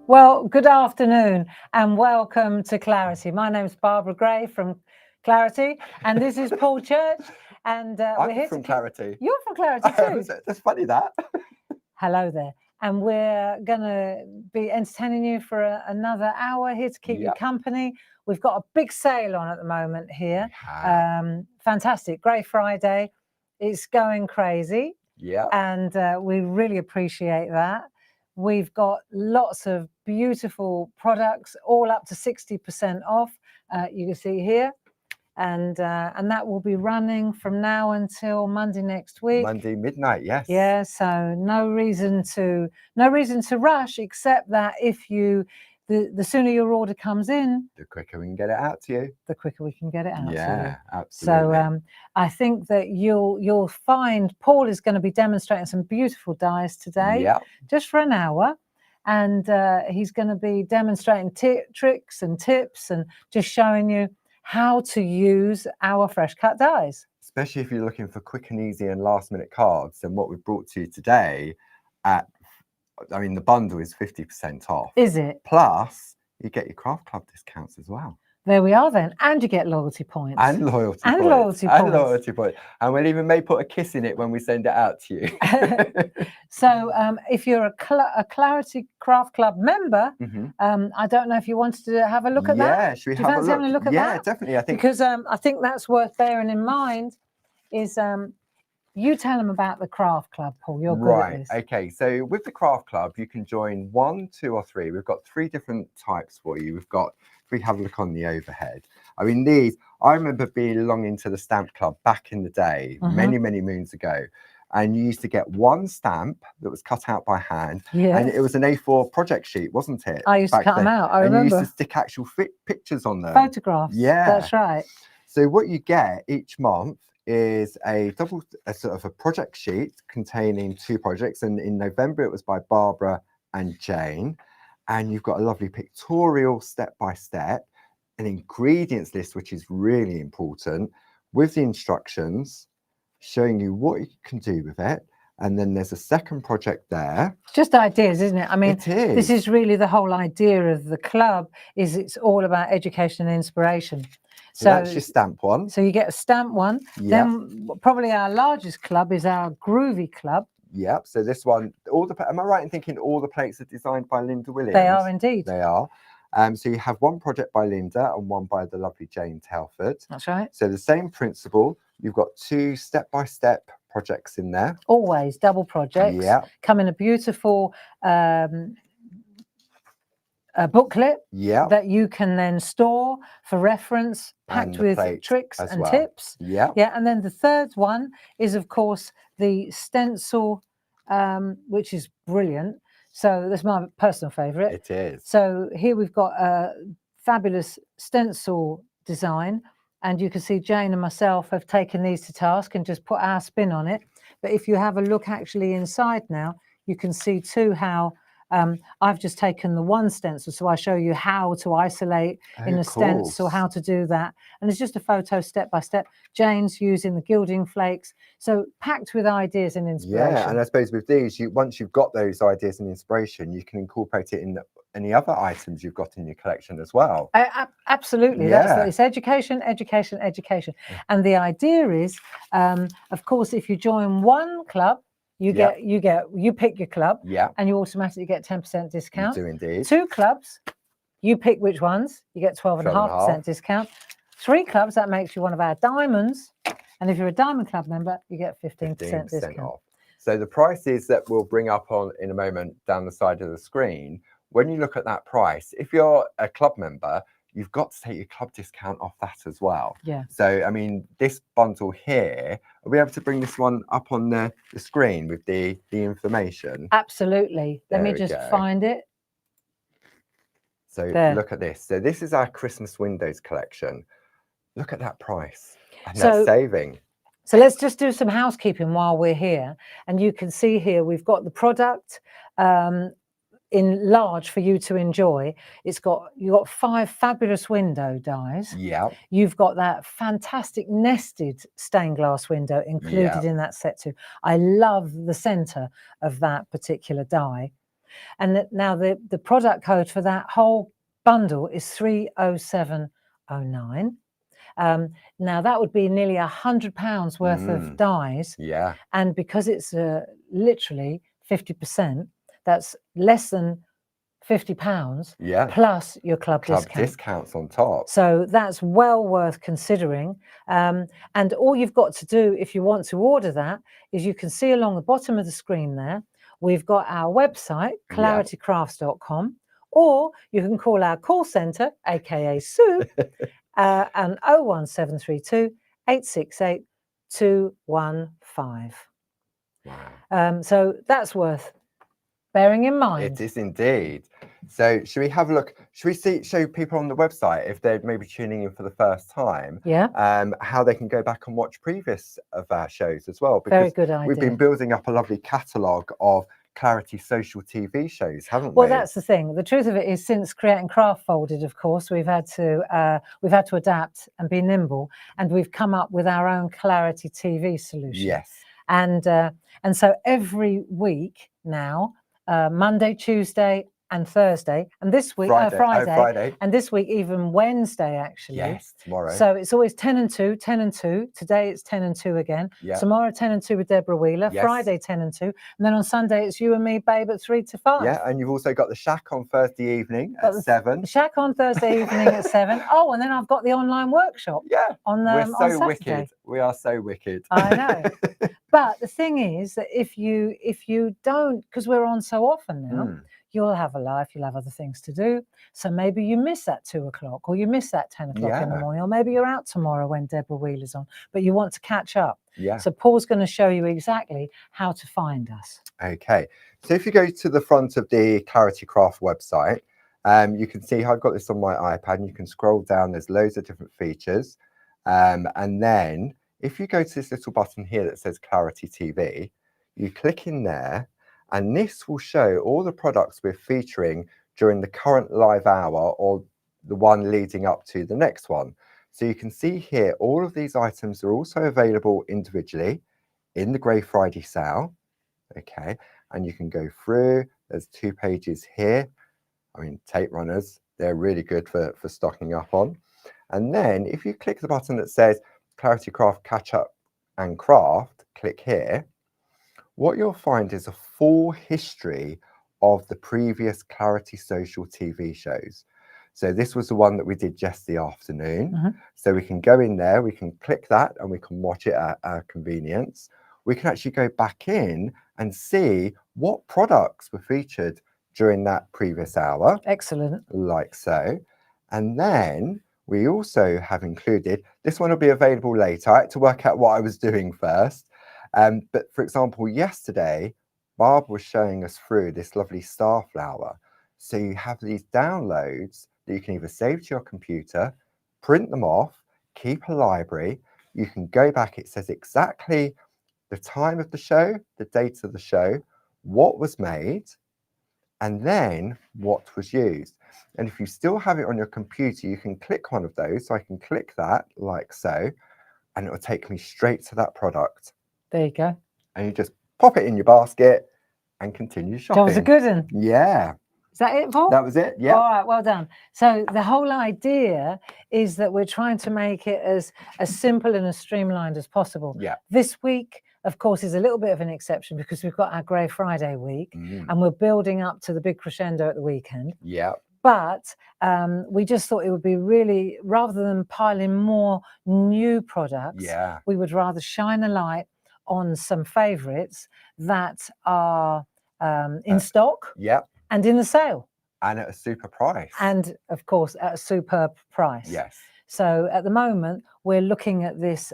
Well, good afternoon and welcome to Clarity. My name's Barbara Gray from Clarity, and this is Paul Church. And we're here from Clarity. You're from Clarity too. That's funny that. Hello there. And we're going to be entertaining you for another hour here to keep you company. We've got a big sale on at the moment here. Fantastic. Great Friday. It's going crazy. Yeah. And we really appreciate that. We've got lots of beautiful products, all up to 60% off. You can see here. And that will be running from now until Monday next week. Monday midnight, yes. Yeah, so no reason to rush, except that if you the sooner your order comes in, the quicker we can get it out to you. The quicker we can get it out to you. Yeah, absolutely. So I think that you'll find Paul is going to be demonstrating some beautiful dies today, just for an hour. And he's going to be demonstrating tricks and tips and just showing you how to use our fresh cut dies. Especially if you're looking for quick and easy and last minute cards. And what we've brought to you today the bundle is 50% off. Is it? Plus, you get your craft club discounts as well. There we are then. And you get loyalty points. And loyalty points. And we'll even may put a kiss in it when we send it out to you. So if you're a Clarity Craft Club member, I don't know if you wanted to have a look at that. Yeah, should we have a look? Having a look at that? Yeah, definitely. I think because I think that's worth bearing in mind is you tell them about the Craft Club, Paul. You're good at this. Okay, so with the Craft Club, you can join 1, 2, or 3. We've got 3 different types for you. We've got, if we have a look on the overhead, I remember belonging to the Stamp Club back in the day, many moons ago. And you used to get 1 stamp that was cut out by hand. Yeah. And it was an A4 project sheet, wasn't it? I used to cut them out, I remember. And you used to stick actual pictures on them. Photographs. Yeah. That's right. So what you get each month is a sort of a project sheet containing 2 projects. And in November, it was by Barbara and Jane. And you've got a lovely pictorial step-by-step, an ingredients list, which is really important, with the instructions, showing you what you can do with it. And then there's a second project there. It's just ideas, isn't it? I mean, it is. This is really the whole idea of the club, is it's all about education and inspiration. So that's your stamp one. So you get a stamp one. Yeah. Then probably our largest club is our Groovy Club. Yep. So this one, am I right in thinking all the plates are designed by Linda Williams? They are indeed. They are. So you have 1 project by Linda and 1 by the lovely Jane Telford. That's right. So the same principle. You've got 2 step-by-step projects in there. Always double projects. Yeah. Come in a beautiful booklet that you can then store for reference, packed with tricks and tips. Yeah. Yeah. And then the third one is, of course, the stencil, which is brilliant. So that's my personal favourite. It is. So here we've got a fabulous stencil design. And you can see Jane and myself have taken these to task and just put our spin on it. But if you have a look actually inside now, you can see too how I've just taken the 1 stencil. So I show you how to isolate in a stencil, how to do that. And it's just a photo step by step. Jane's using the gilding flakes. So packed with ideas and inspiration. Yeah, and I suppose with these, once you've got those ideas and inspiration, you can incorporate it in any other items you've got in your collection as well. Absolutely. Yeah. It's education, education, education. And the idea is, of course, if you join 1 club, you pick your club, and you automatically get 10% discount. You do indeed. 2 clubs, you pick which ones, you get 12.5% discount. 3 clubs, that makes you one of our diamonds. And if you're a Diamond Club member, you get 15% discount off. So the prices that we'll bring up in a moment down the side of the screen, when you look at that price, if you're a club member, you've got to take your club discount off that as well. Yeah. So, I mean, this bundle here, are we able to bring this one up on the screen with the information? Absolutely. Let me just find it. So look at this. So this is our Christmas Windows collection. Look at that price. And that's saving. So let's just do some housekeeping while we're here. And you can see here, we've got the product in large for you to enjoy. You've got 5 fabulous window dies. Yeah. You've got that fantastic nested stained glass window included in that set too. I love the center of that particular die. Now the product code for that whole bundle is 30709. Now that would be nearly £100 worth of dies. Yeah. And because it's literally 50%, that's less than £50 plus your club discount. Discounts on top. So that's well worth considering. And all you've got to do if you want to order that is you can see along the bottom of the screen there, we've got our website, claritycrafts.com, or you can call our call centre, aka Sue, and 01732 868 215. Wow. So that's worth bearing in mind. It is indeed. So should we have a look? Should we show people on the website, if they're maybe tuning in for the first time, how they can go back and watch previous of our shows as well? Because very good idea. We've been building up a lovely catalogue of Clarity social TV shows, haven't we? Well, that's the thing. The truth of it is, since Create and Craft folded, of course, we've had to adapt and be nimble, and we've come up with our own Clarity TV solution. Yes. And so every week now, Monday, Tuesday, and Thursday, and this week Friday, and this week even Wednesday actually. Yes, tomorrow. So it's always 10 and 2, 10 and 2. Today it's 10 and 2 again. Tomorrow 10 and 2 with Deborah Wheeler. Friday 10 and 2, and then on Sunday it's you and me, babe, at 3 to 5. Yeah, and you've also got the Shack on Thursday evening at 7. The Shack on Thursday evening at 7. Oh, and then I've got the online workshop. Yeah, on we're on so Saturday. wicked. We are so wicked. I know. But the thing is that if you don't, because we're on so often now, you'll have a life, you'll have other things to do. So maybe you miss that 2 o'clock, or you miss that 10 o'clock in the morning, or maybe you're out tomorrow when Deborah Wheeler's on, but you want to catch up. So Paul's going to show you exactly how to find us. Okay, so if you go to the front of the Clarity Craft website, you can see I've got this on my iPad, and you can scroll down. There's loads of different features, and then if you go to this little button here that says Clarity TV, you click in there, and this will show all the products we're featuring during the current live hour, or the one leading up to the next one. So you can see here, all of these items are also available individually in the Grey Friday sale. Okay, and you can go through. There's 2 pages here. I mean, tape runners, they're really good for stocking up on. And then if you click the button that says Clarity Craft Catch Up and Craft, click here, what you'll find is a full history of the previous Clarity Social TV shows. So this was the one that we did yesterday afternoon. So we can go in there, we can click that, and we can watch it at our convenience. We can actually go back in and see what products were featured during that previous hour. Excellent. Like so. And then we also have included, this one will be available later. I had to work out what I was doing first. But for example, yesterday, Barb was showing us through this lovely star flower. So you have these downloads that you can either save to your computer, print them off, keep a library. You can go back, it says exactly the time of the show, the date of the show, what was made, and then what was used. And if you still have it on your computer, you can click one of those. So I can click that like so, and it will take me straight to that product. There you go. And you just pop it in your basket and continue shopping. That was a good one. Yeah. Is that it, Paul? That was it, yeah. All right, well done. So the whole idea is that we're trying to make it as simple and as streamlined as possible. Yeah. This week, of course, is a little bit of an exception because we've got our Grey Friday week and we're building up to the big crescendo at the weekend. Yeah. But we just thought it would be really, rather than piling more new products, we would rather shine a light on some favourites that are in stock and in the sale. And at a super price. And of course, at a superb price. Yes. So at the moment, we're looking at this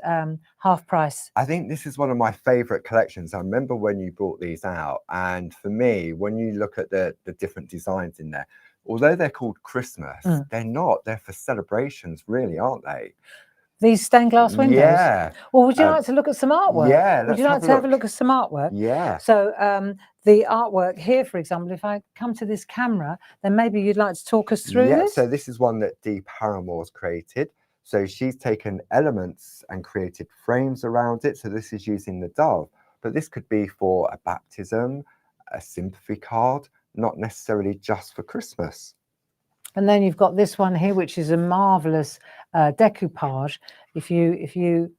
half price. I think this is one of my favourite collections. I remember when you brought these out. And for me, when you look at the different designs in there, although they're called Christmas, they're not. They're for celebrations, really, aren't they? These stained glass windows? Yeah. Well, would you like to look at some artwork? Yeah. Would you like to have a look at some artwork? Yeah. So the artwork here, for example, if I come to this camera, then maybe you'd like to talk us through this? So this is one that Dee Paramore's created. So she's taken elements and created frames around it. So this is using the dove, but this could be for a baptism, a sympathy card, not necessarily just for Christmas. And then you've got this one here, which is a marvelous decoupage. If you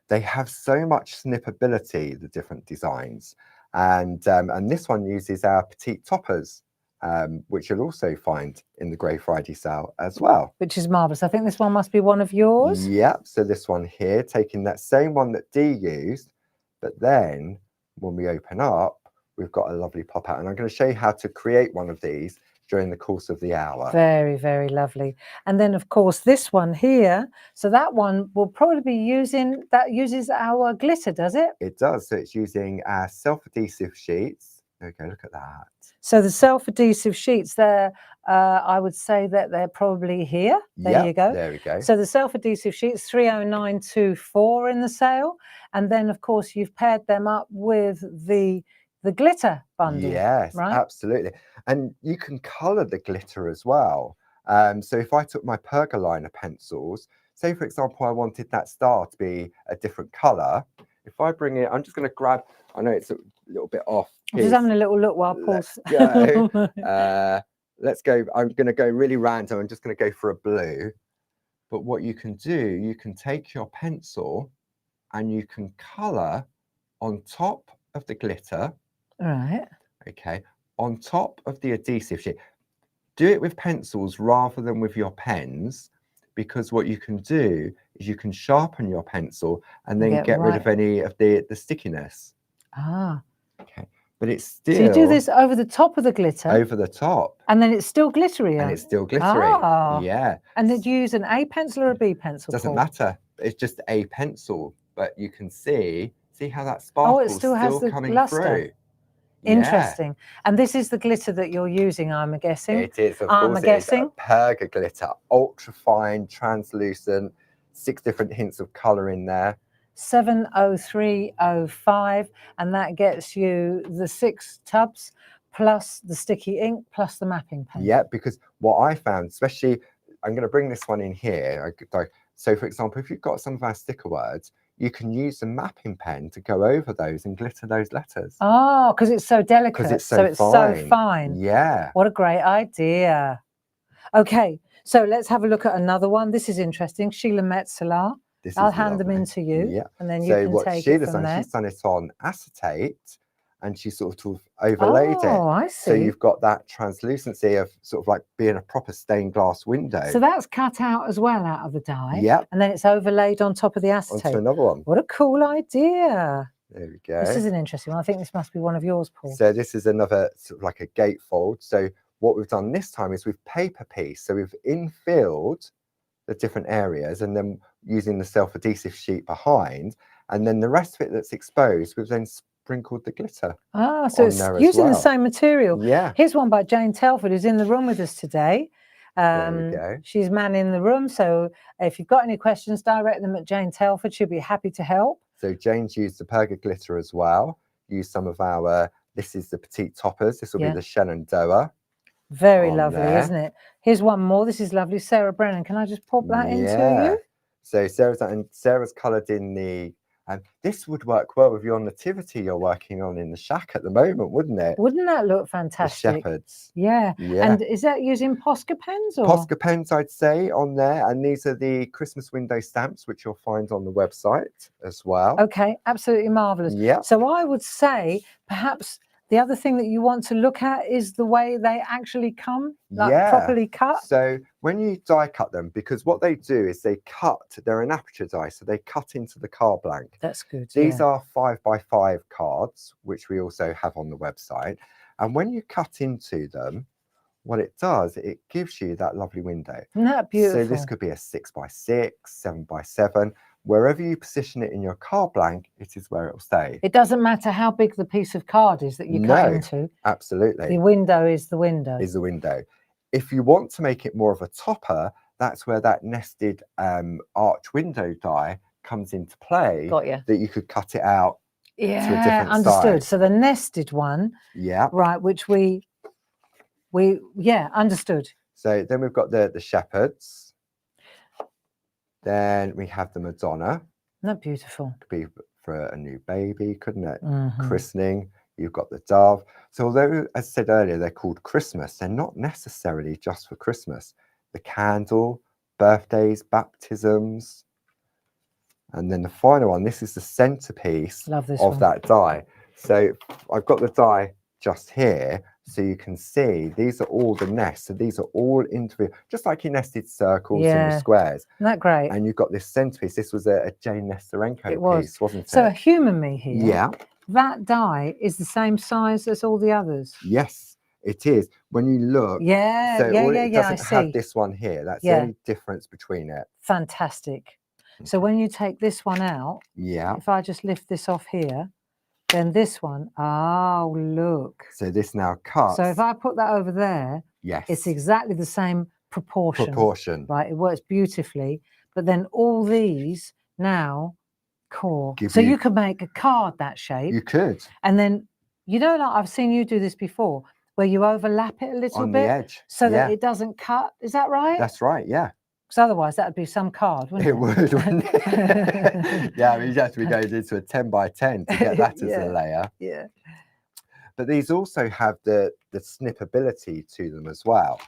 They have so much snippability, the different designs, and this one uses our petite toppers, which you'll also find in the Grey Friday sale as well. Which is marvelous. I think this one must be one of yours. Yep. So this one here, taking that same one that Dee used, but then when we open up, we've got a lovely pop out, and I'm going to show you how to create one of these during the course of the hour. Very, very lovely. And then of course this one here, so that one will probably be uses our glitter, does it? It does. So it's using our self-adhesive sheets. Okay, look at that. So the self-adhesive sheets there, I would say that they're probably here. There you go. There we go. So the self-adhesive sheets, 30924 in the sale. And then of course you've paired them up with the glitter bundle. Yes, right? Absolutely. And you can color the glitter as well. So if I took my pergoliner pencils, say for example, I wanted that star to be a different color. If I bring it, I'm just going to grab, I know it's a little bit off. I'm just having a little look while Paul's... Let's go. I'm going to go really random. I'm just going to go for a blue. But what you can do, you can take your pencil and you can color on top of the glitter. Right. Okay. On top of the adhesive sheet. Do it with pencils rather than with your pens, because what you can do is you can sharpen your pencil and then get rid of any of the stickiness. Ah. Okay. But it's still... So you do this over the top of the glitter? Over the top. And then it's still glittery? And it's still glittery. Ah. Yeah. And did you use an A pencil or a B pencil? Doesn't matter. It's just a pencil. But you can see how that sparkle it still has the coming luster. through. Interesting. Yeah. And this is the glitter that you're using, I'm guessing. It is, of course. It is a Perga glitter, ultra fine, translucent, 6 different hints of color in there. 70305, and that gets you the 6 tubs plus the sticky ink plus the mapping pen. Yeah, because what I found, especially, I'm going to bring this one in here. So, for example, if you've got some of our sticker words, you can use the mapping pen to go over those and glitter those letters. Oh, because it's so delicate. Because it's so so fine. Yeah. What a great idea. Okay, so let's have a look at another one. This is interesting. Sheila Metzeler. I'll hand them in to you. Yeah. And then you can take it from there. She's done it on acetate, and she sort of overlaid it. Oh, I see. So you've got that translucency of sort of like being a proper stained glass window. So that's cut out as well out of the die. Yep. And then it's overlaid on top of the acetate. Onto another one. What a cool idea. There we go. This is an interesting one. I think this must be one of yours, Paul. So this is another sort of like a gatefold. So what we've done this time is with paper piece. So we've infilled the different areas and then using the self-adhesive sheet behind. And then the rest of it that's exposed, we've then sprinkled the glitter. Ah, so it's using the same material. Yeah. Here's one by Jane Telford, who's in the room with us today. There we go. She's manning the room. So if you've got any questions, direct them at Jane Telford. She'll be happy to help. So Jane's used the Perga glitter as well. Used some of our, this is the petite toppers. This will be the Shenandoah. Very lovely, isn't it? Here's one more. This is lovely. Sarah Brennan. Can I just pop that into you? So Sarah's coloured in the, and this would work well with your nativity you're working on in the shack at the moment, wouldn't it? Wouldn't that look fantastic? The shepherds. Yeah. And is that using Posca pens? Or? Posca pens, I'd say, on there. And these are the Christmas window stamps, which you'll find on the website as well. Okay, absolutely marvellous. Yeah. So I would say perhaps the other thing that you want to look at is the way they actually come, like properly cut. So when you die cut them, because what they do is they cut, they're an aperture die, so they cut into the card blank. That's good. These are 5x5 cards, which we also have on the website. And when you cut into them, what it does, it gives you that lovely window. Isn't that beautiful? So this could be a 6x6, 7x7. Wherever you position it in your card blank, it is where it will stay. It doesn't matter how big the piece of card is that you cut into. Absolutely. The window is the window. Is the window. If you want to make it more of a topper, that's where that nested arch window die comes into play. Got you. That you could cut it out to a different understood. size. So the nested one. Yeah. Right, which we understood. So then we've got the shepherds. Then we have the Madonna. Isn't that beautiful? Could be for a new baby, couldn't it? Mm-hmm. Christening. you've got the dove. So although, as I said earlier, they're called Christmas, they're not necessarily just for Christmas. The candle, birthdays, baptisms. And then the final one, this is the centerpiece Love this of one. that die. So I've got the die just here, so you can see these are all the nests. So these are all individual, just like your nested circles and Yeah. your squares. Isn't that great? And you've got this centerpiece. This was a Jane Nesterenko It was. piece, wasn't it? So humour me here. Yeah. That die is the same size as all the others. Yes, it is. When you look, Yeah, so all yeah, it yeah. I doesn't have see. this one here. That's Yeah. the only difference between it. Fantastic. So when you take this one out, Yeah. if I just lift this off here, then this one, oh, look. So this now cuts. So if I put that over there, yes, it's exactly the same proportion. Right, it works beautifully. But then all these now core. So you could make a card that shape. You could. And then, you know, like I've seen you do this before, where you overlap it a little on bit. the edge. So that it doesn't cut. Is that right? That's right, yeah. Because otherwise that would be some card, wouldn't it? It would, wouldn't it? Yeah, I mean, you'd have to be going into a 10 by 10 to get that as a layer. Yeah. But these also have the snippability to them as well.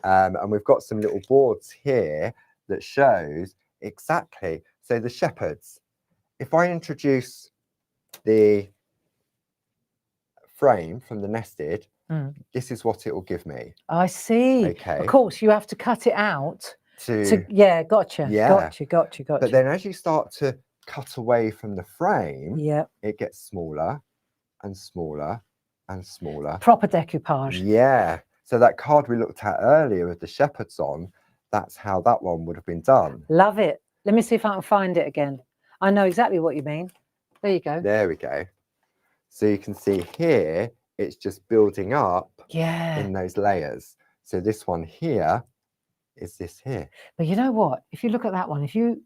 And we've got some little boards here that shows exactly. So the shepherds, if I introduce the frame from the nested, this is what it will give me. I see. Okay. Of course, you have to cut it out. Yeah, gotcha. Yeah. Gotcha. But then as you start to cut away from the frame, it gets smaller and smaller and smaller. Proper decoupage. Yeah. So that card we looked at earlier with the shepherds on, that's how that one would have been done. Love it. Let me see if I can find it again. I know exactly what you mean. There you go. There we go. So you can see here, it's just building up in those layers. So this one here is this here. But you know what? If you look at that one, if you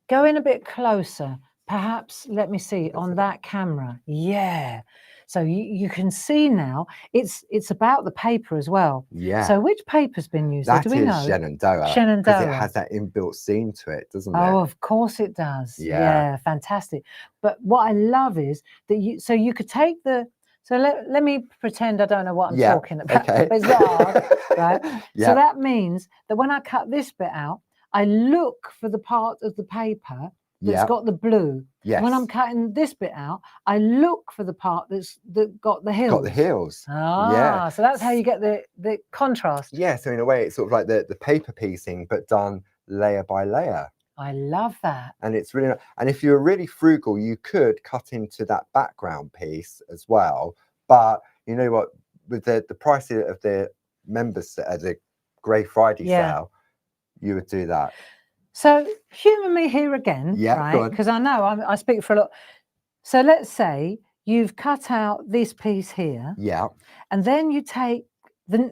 go in a bit closer, perhaps, let me see, on that camera. Yeah. So you can see now, it's about the paper as well. Yeah. So which paper's been used? That Do we know? Shenandoah. Shenandoah. Because it has that inbuilt seam to it, doesn't it? Oh, of course it does. Yeah. Fantastic. But what I love is that you could take the, so let me pretend I don't know what I'm talking about. Okay. But it's not hard, right? Yeah. So that means that when I cut this bit out, I look for the part of the paper that's got the blue. Yes. When I'm cutting this bit out, I look for the part that got the hills. Got the hills. Ah, yeah. So that's how you get the contrast. Yeah, so in a way it's sort of like the paper piecing, but done layer by layer. I love that. And it's really, and if you're really frugal, you could cut into that background piece as well. But you know what, with the price of the members, the Grey Friday sale, you would do that. So humour me here again, right? Because I know I speak for a lot. So let's say you've cut out this piece here. Yeah. And then you take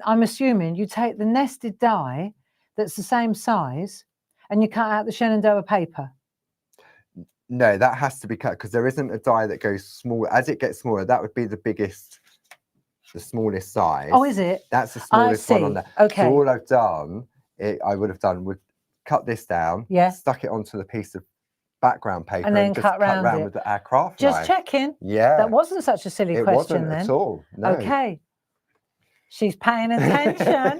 I'm assuming you take the nested die that's the same size and you cut out the Shenandoah paper. No, that has to be cut because there isn't a die that goes small. As it gets smaller, that would be the smallest size. Oh, is it? That's the smallest one on there. Okay. So all I've done, I would have done would cut this down, stuck it onto the piece of background paper, and then just cut round with our craft knife. Just checking. Yeah. That wasn't such a silly question wasn't then. At all. No. Okay. She's paying attention.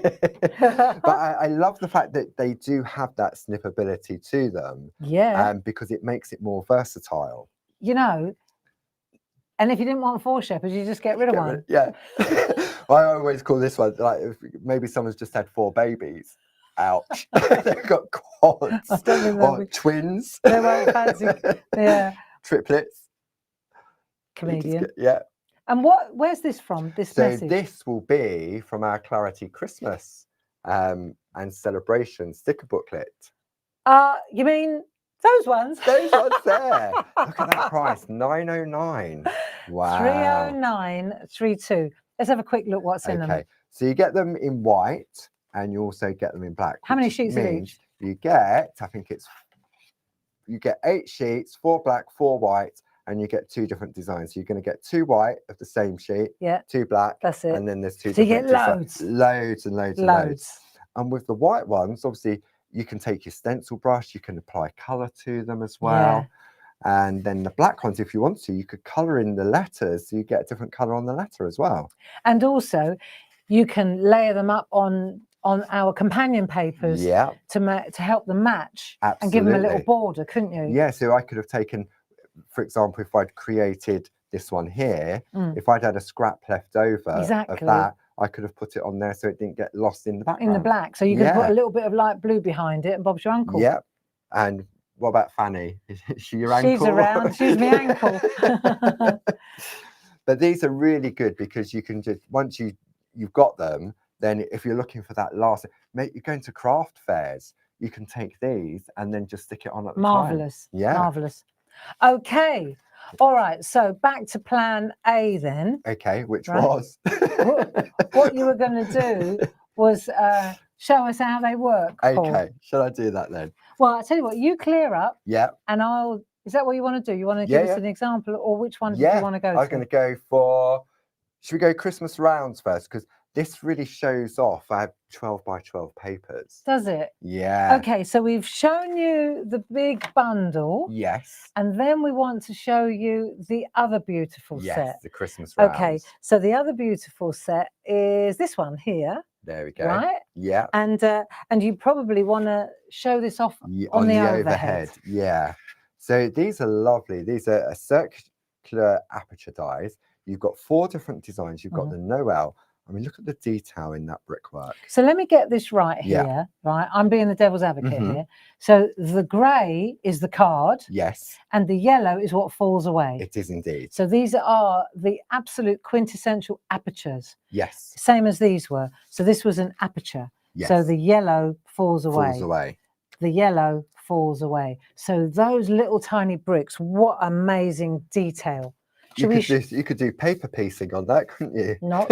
But I love the fact that they do have that snippability to them. Yeah. Because it makes it more versatile. You know, and if you didn't want 4 shepherds, you just get rid of one. Yeah. I always call this one, like, if maybe someone's just had 4 babies. Ouch. They've got quads or twins. They won't fancy. Yeah. Triplets. Comedian. Yeah. And where's this from? This message? So this will be from our Clarity Christmas and celebration sticker booklet. You mean those ones? Those ones there. Look at that price, $9.09. Wow. $309.32. Let's have a quick look what's in them. Okay, so you get them in white and you also get them in black. How many sheets of each? You get, you get 8 sheets, 4 black, 4 white, and you get 2 different designs. So you're going to get 2 white of the same sheet, 2 black, that's it. And then there's 2 so different you get loads. Loads and loads and loads. And with the white ones, obviously, you can take your stencil brush, you can apply colour to them as well. And then the black ones, if you want to, you could colour in the letters, so you get a different colour on the letter as well. And also, you can layer them up on our companion papers Yeah, to help them match absolutely. and give them a little border, couldn't you? Yeah, so I could have taken, for example, if I'd created this one here, if I'd had a scrap left over of that, I could have put it on there so it didn't get lost in the background. In the black, so you could put a little bit of light blue behind it, and Bob's your uncle. Yep. And what about Fanny? Is she your ankle? She's around. She's my ankle. But these are really good because you can just, once you've got them, then if you're looking for that last, you're going to craft fairs, you can take these and then just stick it on at the Marvelous. time. Yeah. Marvelous. Okay. All right. So back to plan A then. Okay. Which was? What you were going to do was show us how they work. Paul. Okay. Shall I do that then? Well, I tell you what, you clear up. Yeah. And is that what you want to do? You want to give us an example, or which one do you want to go to? I'm going to go for, should we go Christmas rounds first? Because this really shows off. I have 12 by 12 papers. Does it? Yeah. Okay, so we've shown you the big bundle. Yes. And then we want to show you the other beautiful set. Yes, the Christmas rounds. Okay, so the other beautiful set is this one here. There we go. Right? Yeah. And you probably want to show this off on the overhead. Yeah. So these are lovely. These are a circular aperture dies. You've got 4 different designs. You've got the Noel. I mean, look at the detail in that brickwork. So let me get this right here, right? I'm being the devil's advocate here. So the grey is the card. Yes. And the yellow is what falls away. It is indeed. So these are the absolute quintessential apertures. Yes. Same as these were. So this was an aperture. Yes. So the yellow falls away. Falls away. The yellow falls away. So those little tiny bricks, what amazing detail. You could do paper piecing on that, couldn't you? Not.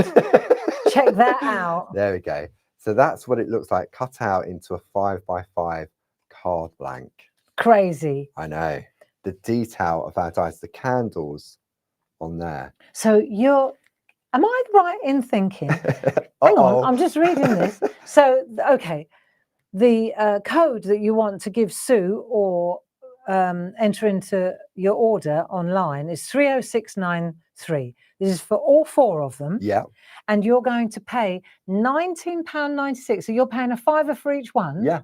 Check that out. There we go. So that's what it looks like, cut out into a 5 by 5 card blank. Crazy. I know. The detail of our dice, the candles on there. So am I right in thinking? Hang on, I'm just reading this. So, okay, the code that you want to give Sue or enter into your order online is 30693. This is for all 4 of them. Yeah. And you're going to pay £19.96. So you're paying a £5 for each one. Yeah.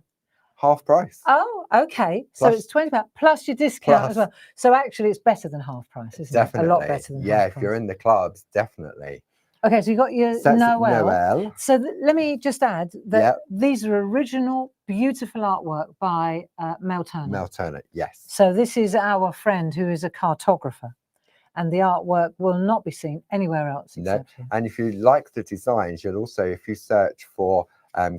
Half price. Oh, okay. So it's £20 plus your discount as well. So actually it's better than half price, isn't it? A lot better than half price. If you're in the clubs, definitely. Okay, so you got your Noel. So let me just add that these are original, beautiful artwork by Mel Turner. Mel Turner, yes. So this is our friend who is a cartographer, and the artwork will not be seen anywhere else except here. And if you like the designs, you'll also, if you search for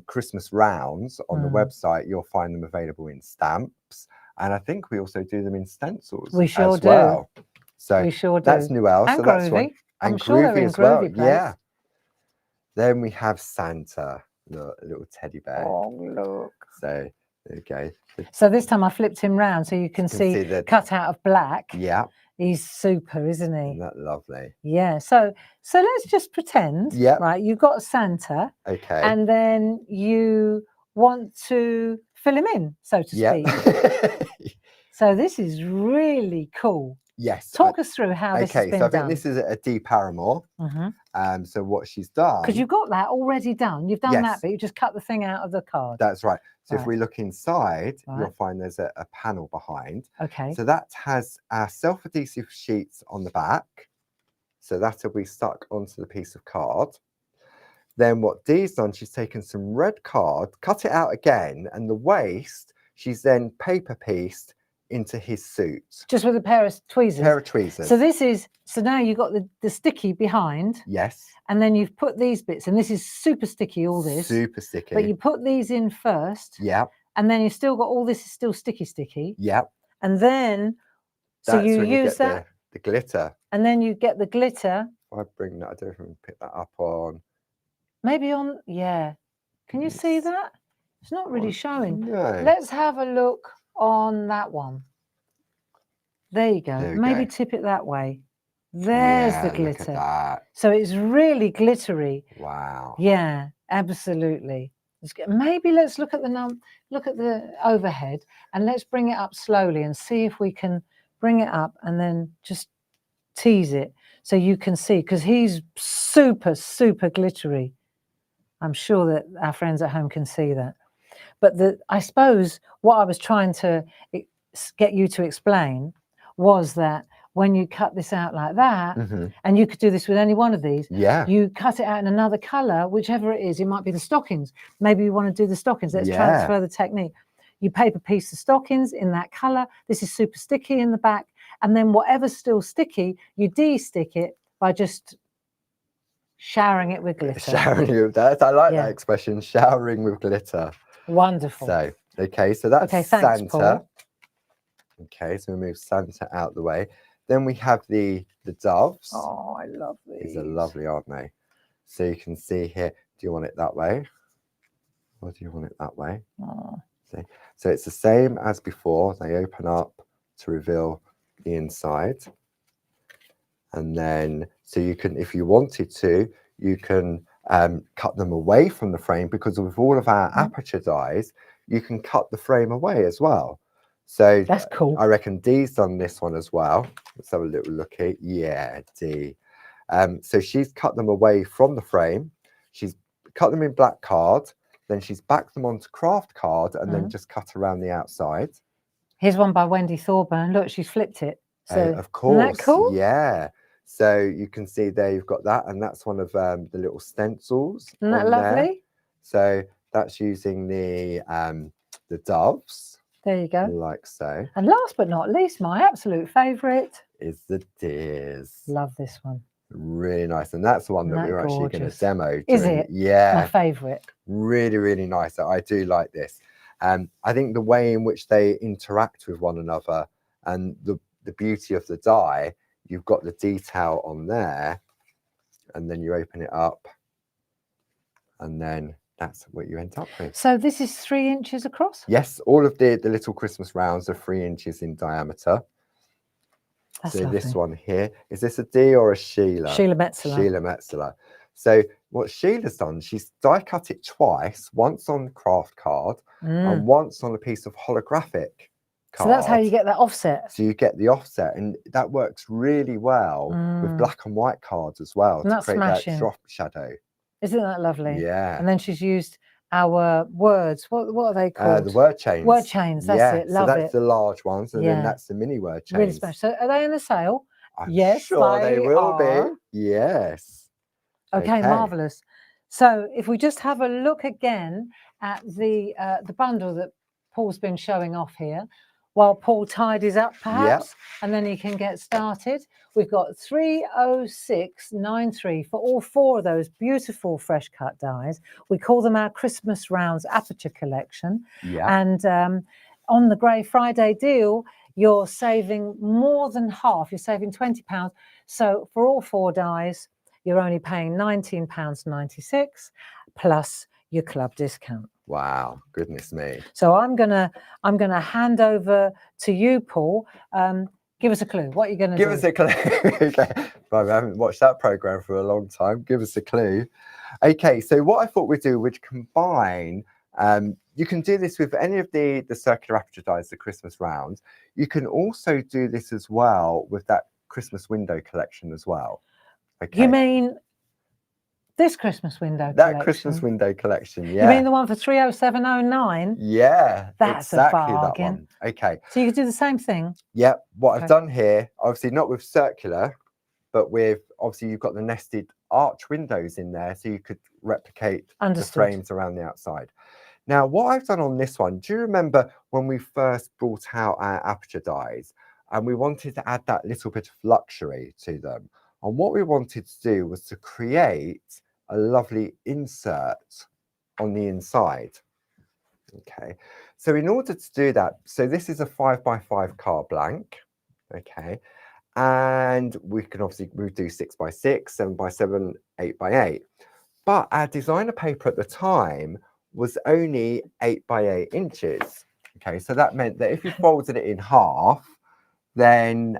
Christmas rounds on the website, you'll find them available in stamps. And I think we also do them in stencils. We sure do. Well. So we sure do. That's Noel. And so groovy. That's one. And sure groovy as well. Place. Yeah. Then we have Santa, the little teddy bear. Oh, look. So there we go. So this time I flipped him round so you can see the cut out of black. Yeah. He's super, isn't he? Isn't that lovely? Yeah. So let's just pretend. Yeah. Right. You've got Santa. Okay. And then you want to fill him in, so to speak. So this is really cool. Yes. Talk us through how this has been done. I think this is a Dee Paramore. So what she's done. Because you've got that already done. You've done that, but you just cut the thing out of the card. That's right. So if we look inside, you'll find there's a panel behind. Okay. So that has our self-adhesive sheets on the back. So that'll be stuck onto the piece of card. Then what Dee's done, she's taken some red card, cut it out again, and the waist, she's then paper pieced into his suit. Just with a pair of tweezers. Pair of tweezers. So now you've got the sticky behind. Yes. And then you've put these bits, and this is super sticky, all this. Super sticky. But you put these in first. Yeah. And then you've still got all this is still sticky. Yeah. And then, so you use that. The glitter. And then you get the glitter. If I bring that, I don't know if I can pick that up on. Maybe on, yeah. Can you see that? It's not really showing. No. Let's have a look on that one. There you go. Maybe tip it that way. There's the glitter. Look at that. So it's really glittery. Wow. Yeah, absolutely. Maybe let's look at the overhead, and let's bring it up slowly and see if we can bring it up and then just tease it so you can see, because he's super, super glittery. I'm sure that our friends at home can see that. But I suppose what I was trying to get you to explain was that when you cut this out like that, and you could do this with any one of these, you cut it out in another color, whichever it is. It might be the stockings. Maybe you want to do the stockings. Let's transfer the technique. You paper piece the stockings in that color. This is super sticky in the back. And then whatever's still sticky, you de-stick it by just showering it with glitter. Showering it with that. I like that expression, showering with glitter. Wonderful. So, okay, so that's thanks, Santa. Paul. Okay, so we move Santa out the way. Then we have the doves. Oh, I love these. These are lovely, aren't they? So you can see here, do you want it that way? Or do you want it that way? Oh. See? So it's the same as before. They open up to reveal the inside. And then, so you can, if you wanted to, you can cut them away from the frame, because with all of our Aperture dies, you can cut the frame away as well. So that's cool. I reckon Dee's done this one as well. Let's have a little look at, yeah, Dee. So she's cut them away from the frame. She's cut them in black card. Then she's backed them onto craft card and then just cut around the outside. Here's one by Wendy Thorburn. Look, she's flipped it. So of course, isn't that cool? Yeah. So you can see there you've got that, and that's one of the little stencils. Isn't that lovely? There. So that's using the doves. There you go. Like so. And last but not least, my absolute favourite is the deers. Love this one. Really nice. And that's the one that we were actually going to demo. Is it? Yeah. My favourite. Really, really nice. I do like this. I think the way in which they interact with one another and the beauty of the die, you've got the detail on there, and then you open it up, and then that's what you end up with. So this is 3 inches across? Yes, all of the little Christmas rounds are 3 inches in diameter. That's so lovely. This one here, is this a Dee or a Sheila? Sheila Metzeler. Sheila Metzeler. So what Sheila's done, she's die cut it twice, once on craft card and once on a piece of holographic card. So that's how you get that offset. So you get the offset, and that works really well with black and white cards as well to create that drop shadow. Isn't that lovely? Yeah. And then she's used our words. What are they called? The word chains. Word chains, that's it. Love so that's the large ones, and then that's the mini word chains. Really special. So are they in a sale? I'm sure they will be. Yes. Okay, marvellous. So if we just have a look again at the bundle that Paul's been showing off here, while Paul tidies up perhaps, and then he can get started. We've got 30693 for all 4 of those beautiful fresh cut dies. We call them our Christmas Rounds Aperture collection. And on the Grey Friday deal, you're saving more than half. You're saving £20. So for all 4 dies, you're only paying £19.96 plus your club discount. Wow, goodness me. So I'm gonna hand over to you, Paul. Give us a clue. What are you gonna do? Give us a clue. Okay. Well, I haven't watched that program for a long time. Give us a clue. Okay, so what I thought we'd do, we'd combine. You can do this with any of the circular aperture dies, the Christmas rounds. You can also do this as well with that Christmas window collection as well. Okay. You mean this Christmas window collection? That Christmas window collection, yeah. You mean the one for 30709? Yeah, that's exactly a bargain. That one. Okay. So you could do the same thing? Yeah, what I've done here, obviously not with circular, but with, obviously you've got the nested arch windows in there, so you could replicate the frames around the outside. Now, what I've done on this one, do you remember when we first brought out our Aperture dies and we wanted to add that little bit of luxury to them? And what we wanted to do was to create a lovely insert on the inside. Okay, so in order to do that, so this is a 5x5 card blank. Okay, and we can obviously do 6x6, 7x7, 8x8. But our designer paper at the time was only 8x8 inches. Okay, so that meant that if you folded it in half, then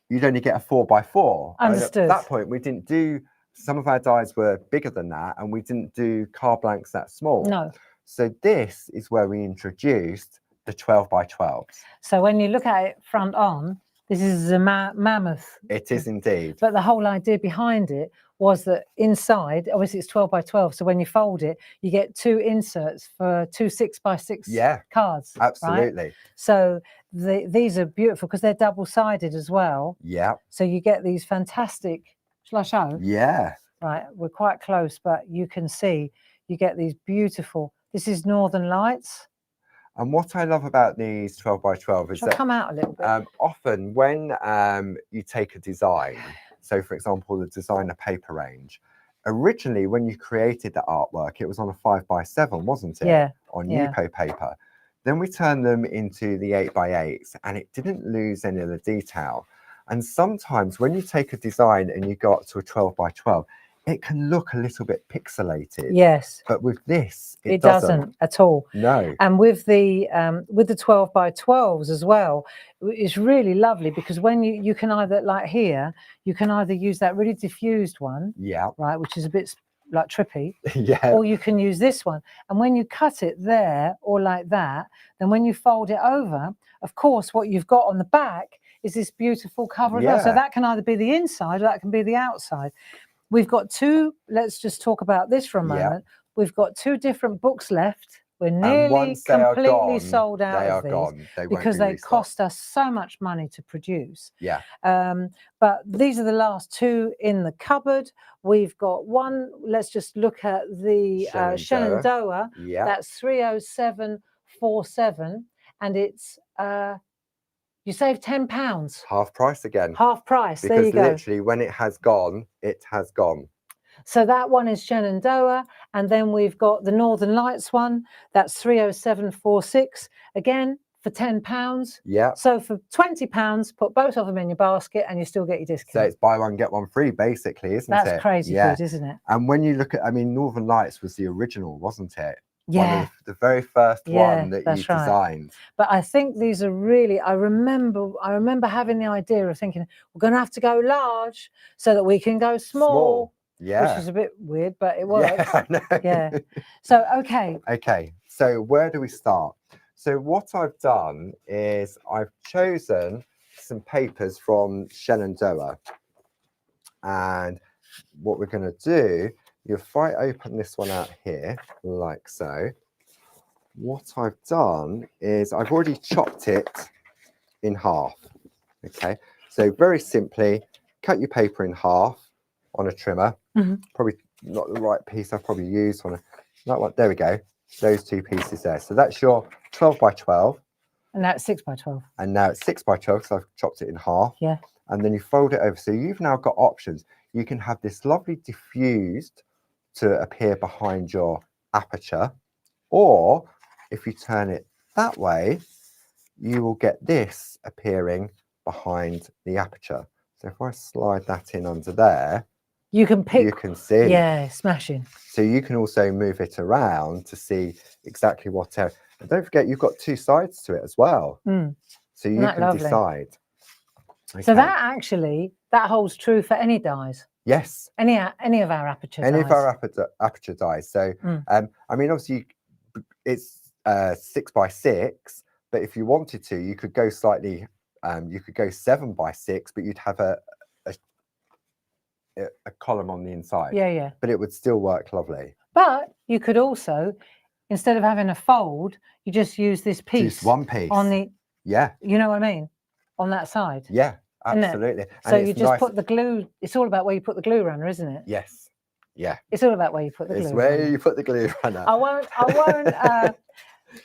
you'd only get a 4x4. Understood. At that point, we didn't do, some of our dies were bigger than that, and we didn't do card blanks that small. No. So this is where we introduced the 12 by 12s. So when you look at it front on, this is a mammoth. It is indeed. But the whole idea behind it was that inside, obviously it's 12 by 12. So when you fold it, you get 2 inserts for 2 6x6 cards. Absolutely. Right? So these are beautiful because they're double-sided as well. Yeah. So you get these fantastic, shall I show? Yeah. Right, we're quite close, but you can see you get these beautiful, this is Northern Lights. And what I love about these 12 by 12 is Shall I come out a little bit? Often when you take a design, so for example, the designer paper range, originally when you created the artwork, it was on a 5 by 7, wasn't it? Yeah. On Yupo paper. Then we turned them into the 8 by 8s and it didn't lose any of the detail. And sometimes when you take a design and you go up to a 12 by 12, it can look a little bit pixelated. Yes. But with this, it doesn't at all. No. And with the 12 by 12s as well, it's really lovely because when you can either, like here, you can either use that really diffused one, right, which is a bit like trippy, or you can use this one. And when you cut it there or like that, then when you fold it over, of course, what you've got on the back is this beautiful cover as well. So that can either be the inside or that can be the outside. We've got 2, let's just talk about this for a moment. We've got 2 different books left. We're nearly completely sold out of these because they cost us so much money to produce. But these are the last 2 in the cupboard. We've got one, let's just look at the Shenandoah. That's 30747 and it's you save £10. Half price again. Half price. Because there you go. Literally, when it has gone, it has gone. So that one is Shenandoah, and then we've got the Northern Lights one. That's 30746 again for £10. Yeah. So for £20, put both of them in your basket, and you still get your discount. So it's buy one get one free, basically, isn't it? That's crazy good, isn't it? And when you look at, I mean, Northern Lights was the original, wasn't it? Yeah. One of the very first one that you designed. But I think these are really, I remember having the idea of thinking, we're going to have to go large so that we can go small. Yeah. Which is a bit weird, but it works. Yeah, I know. Yeah. So, okay. Okay. So where do we start? So what I've done is I've chosen some papers from Shenandoah. And what we're going to do, if I open this one out here, like so, what I've done is I've already chopped it in half. Okay. So very simply, cut your paper in half on a trimmer. Probably not the right piece I've probably used on that one. There we go. Those 2 pieces there. So that's your 12 by 12. And that's 6 by 12. And now it's 6 by 12 because I've chopped it in half. Yeah. And then you fold it over. So you've now got options. You can have this lovely diffused to appear behind your aperture. Or if you turn it that way, you will get this appearing behind the aperture. So if I slide that in under there, you can pick. You can see. Yeah, smashing. So you can also move it around to see exactly what area. And don't forget, you've got 2 sides to it as well. So you can decide. Okay. So that actually, that holds true for any dies. Yes. Any of our aperture dies. Any of our aperture dies. So, I mean, obviously, it's 6 by 6, but if you wanted to, you could go slightly, you could go 7 by 6, but you'd have a column on the inside. Yeah. But it would still work lovely. But you could also, instead of having a fold, you just use this piece. Just one piece. On the. Yeah. You know what I mean? On that side. Yeah, absolutely. So you just put the glue. It's all about where you put the glue runner, isn't it? Yes. Yeah. It's all about where you put the glue runner. It's where you put the glue runner. I won't.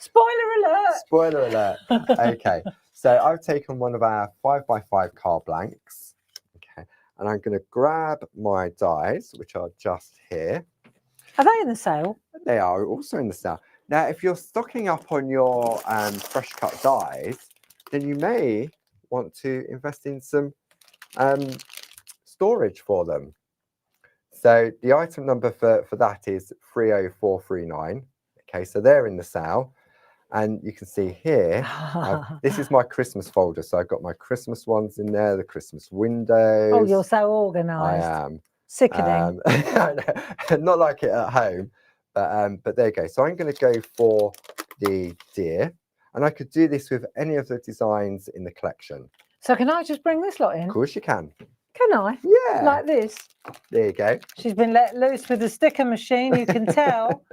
Spoiler alert. Spoiler alert. Okay. So I've taken one of our 5 by 5 card blanks. Okay. And I'm going to grab my dies, which are just here. Are they in the sale? They are also in the sale. Now, if you're stocking up on your fresh cut dies, then you may want to invest in some storage for them. So the item number for that is 30439. Okay, so they're in the sale. And you can see here, this is my Christmas folder. So I've got my Christmas ones in there, the Christmas windows. Oh, you're so organised. I am. Sickening. Not like it at home, but there you go. So I'm going to go for the deer. And I could do this with any of the designs in the collection. So can I just bring this lot in? Of course you can. Can I? Yeah. Like this? There you go. She's been let loose with the sticker machine, you can tell.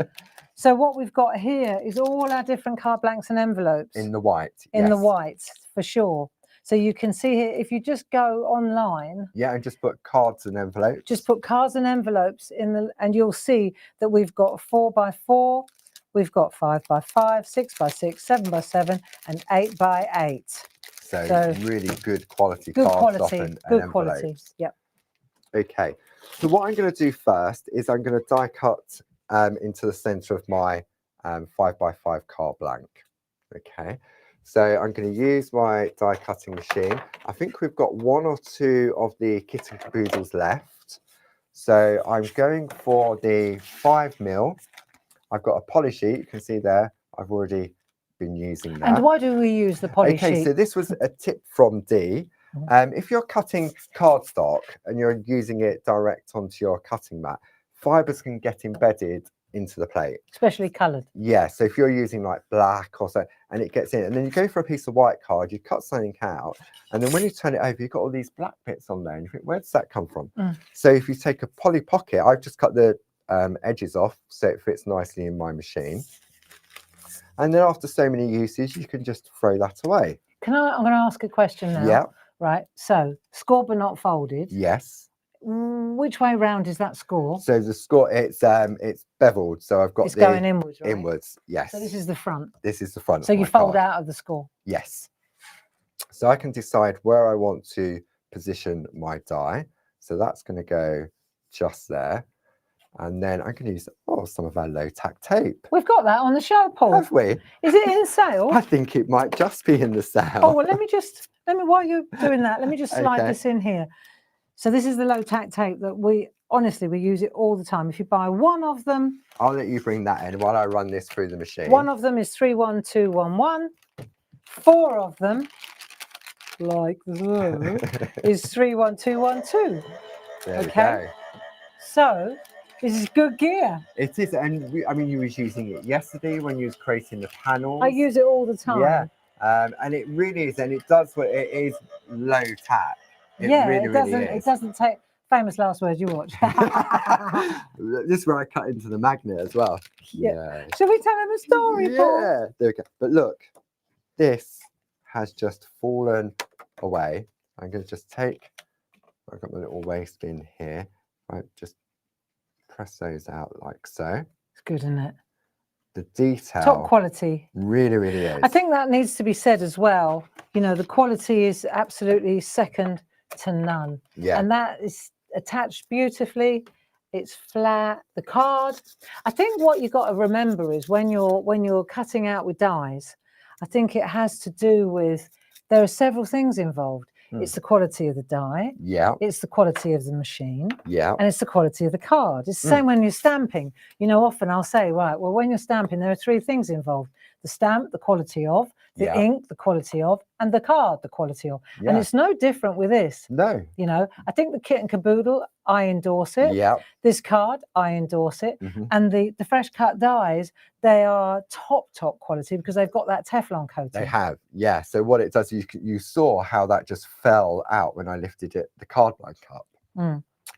So what we've got here is all our different card blanks and envelopes. In the white. In the yes. white, for sure. So you can see here, if you just go online. Yeah, and just put cards and envelopes. Just put cards and envelopes in the, and you'll see that we've got 4x4, we've got 5x5, 6x6, 7x7, and 8x8. So really good quality good cards quality, and good envelopes. quality. Yep. Okay, so what I'm going to do first is I'm going to die cut into the center of my 5x5 card blank. Okay, so I'm going to use my die cutting machine. I think we've got 1 or 2 of the kitten caboodles left. So I'm going for the 5mm. I've got a poly sheet, you can see there. I've already been using that. And why do we use the poly sheet? Okay, so this was a tip from Dee. If you're cutting cardstock and you're using it direct onto your cutting mat, fibres can get embedded into the plate. Especially coloured. Yeah, so if you're using like black or so, and it gets in, and then you go for a piece of white card, you cut something out, and then when you turn it over, you've got all these black bits on there, and you think, where does that come from? So if you take a poly pocket, I've just cut the edges off so it fits nicely in my machine. And then after so many uses, you can just throw that away. I'm going to ask a question now. Yeah. Right. So, score but not folded. Yes. Which way round is that score? So the score, it's beveled. So I've got it's going inwards, right? Inwards, yes. So this is the front. This is the front. So you fold out of the score. Yes. So I can decide where I want to position my die. So that's going to go just there. And then I can use some of our low tack tape. We've got that on the show, Paul. Have we? Is it in sale? I think it might just be in the sale. Oh, well, while you're doing that, let me just slide this in here. So this is the low tack tape that we use it all the time. If you buy 1 of them. I'll let you bring that in while I run this through the machine. 1 of them is 31211. 4 of them, like that, is 31212. There we go. So this is good gear. It is, and you was using it yesterday when you was creating the panels. I use it all the time. Yeah, and it really is, and it does what it is low tack. It doesn't take famous last words you watch. This is where I cut into the magnet as well. Yeah. Shall we tell them a story, Paul? Yeah, there we go. But look, this has just fallen away. I'm going to just take. I've got my little waste bin here. Right, just press those out like so. It's good, isn't it? The detail. Top quality. Really, really is. I think that needs to be said as well. You know, the quality is absolutely second to none. Yeah. And that is attached beautifully. It's flat. The card. I think what you've got to remember is when you're cutting out with dies, I think it has to do with there are several things involved. It's the quality of the die. Yeah. It's the quality of the machine. Yeah. And it's the quality of the card. It's the same when you're stamping. You know, often I'll say, right, well, when you're stamping, there are 3 things involved. The stamp, the quality of, the ink, the quality of, and the card, the quality of. And it's no different with this. No. You know, I think the kit and caboodle, I endorse it. Yeah. This card, I endorse it. And the fresh cut dies, they are top quality because they've got that Teflon coating. They have, yeah. So what it does, you saw how that just fell out when I lifted the card blank up.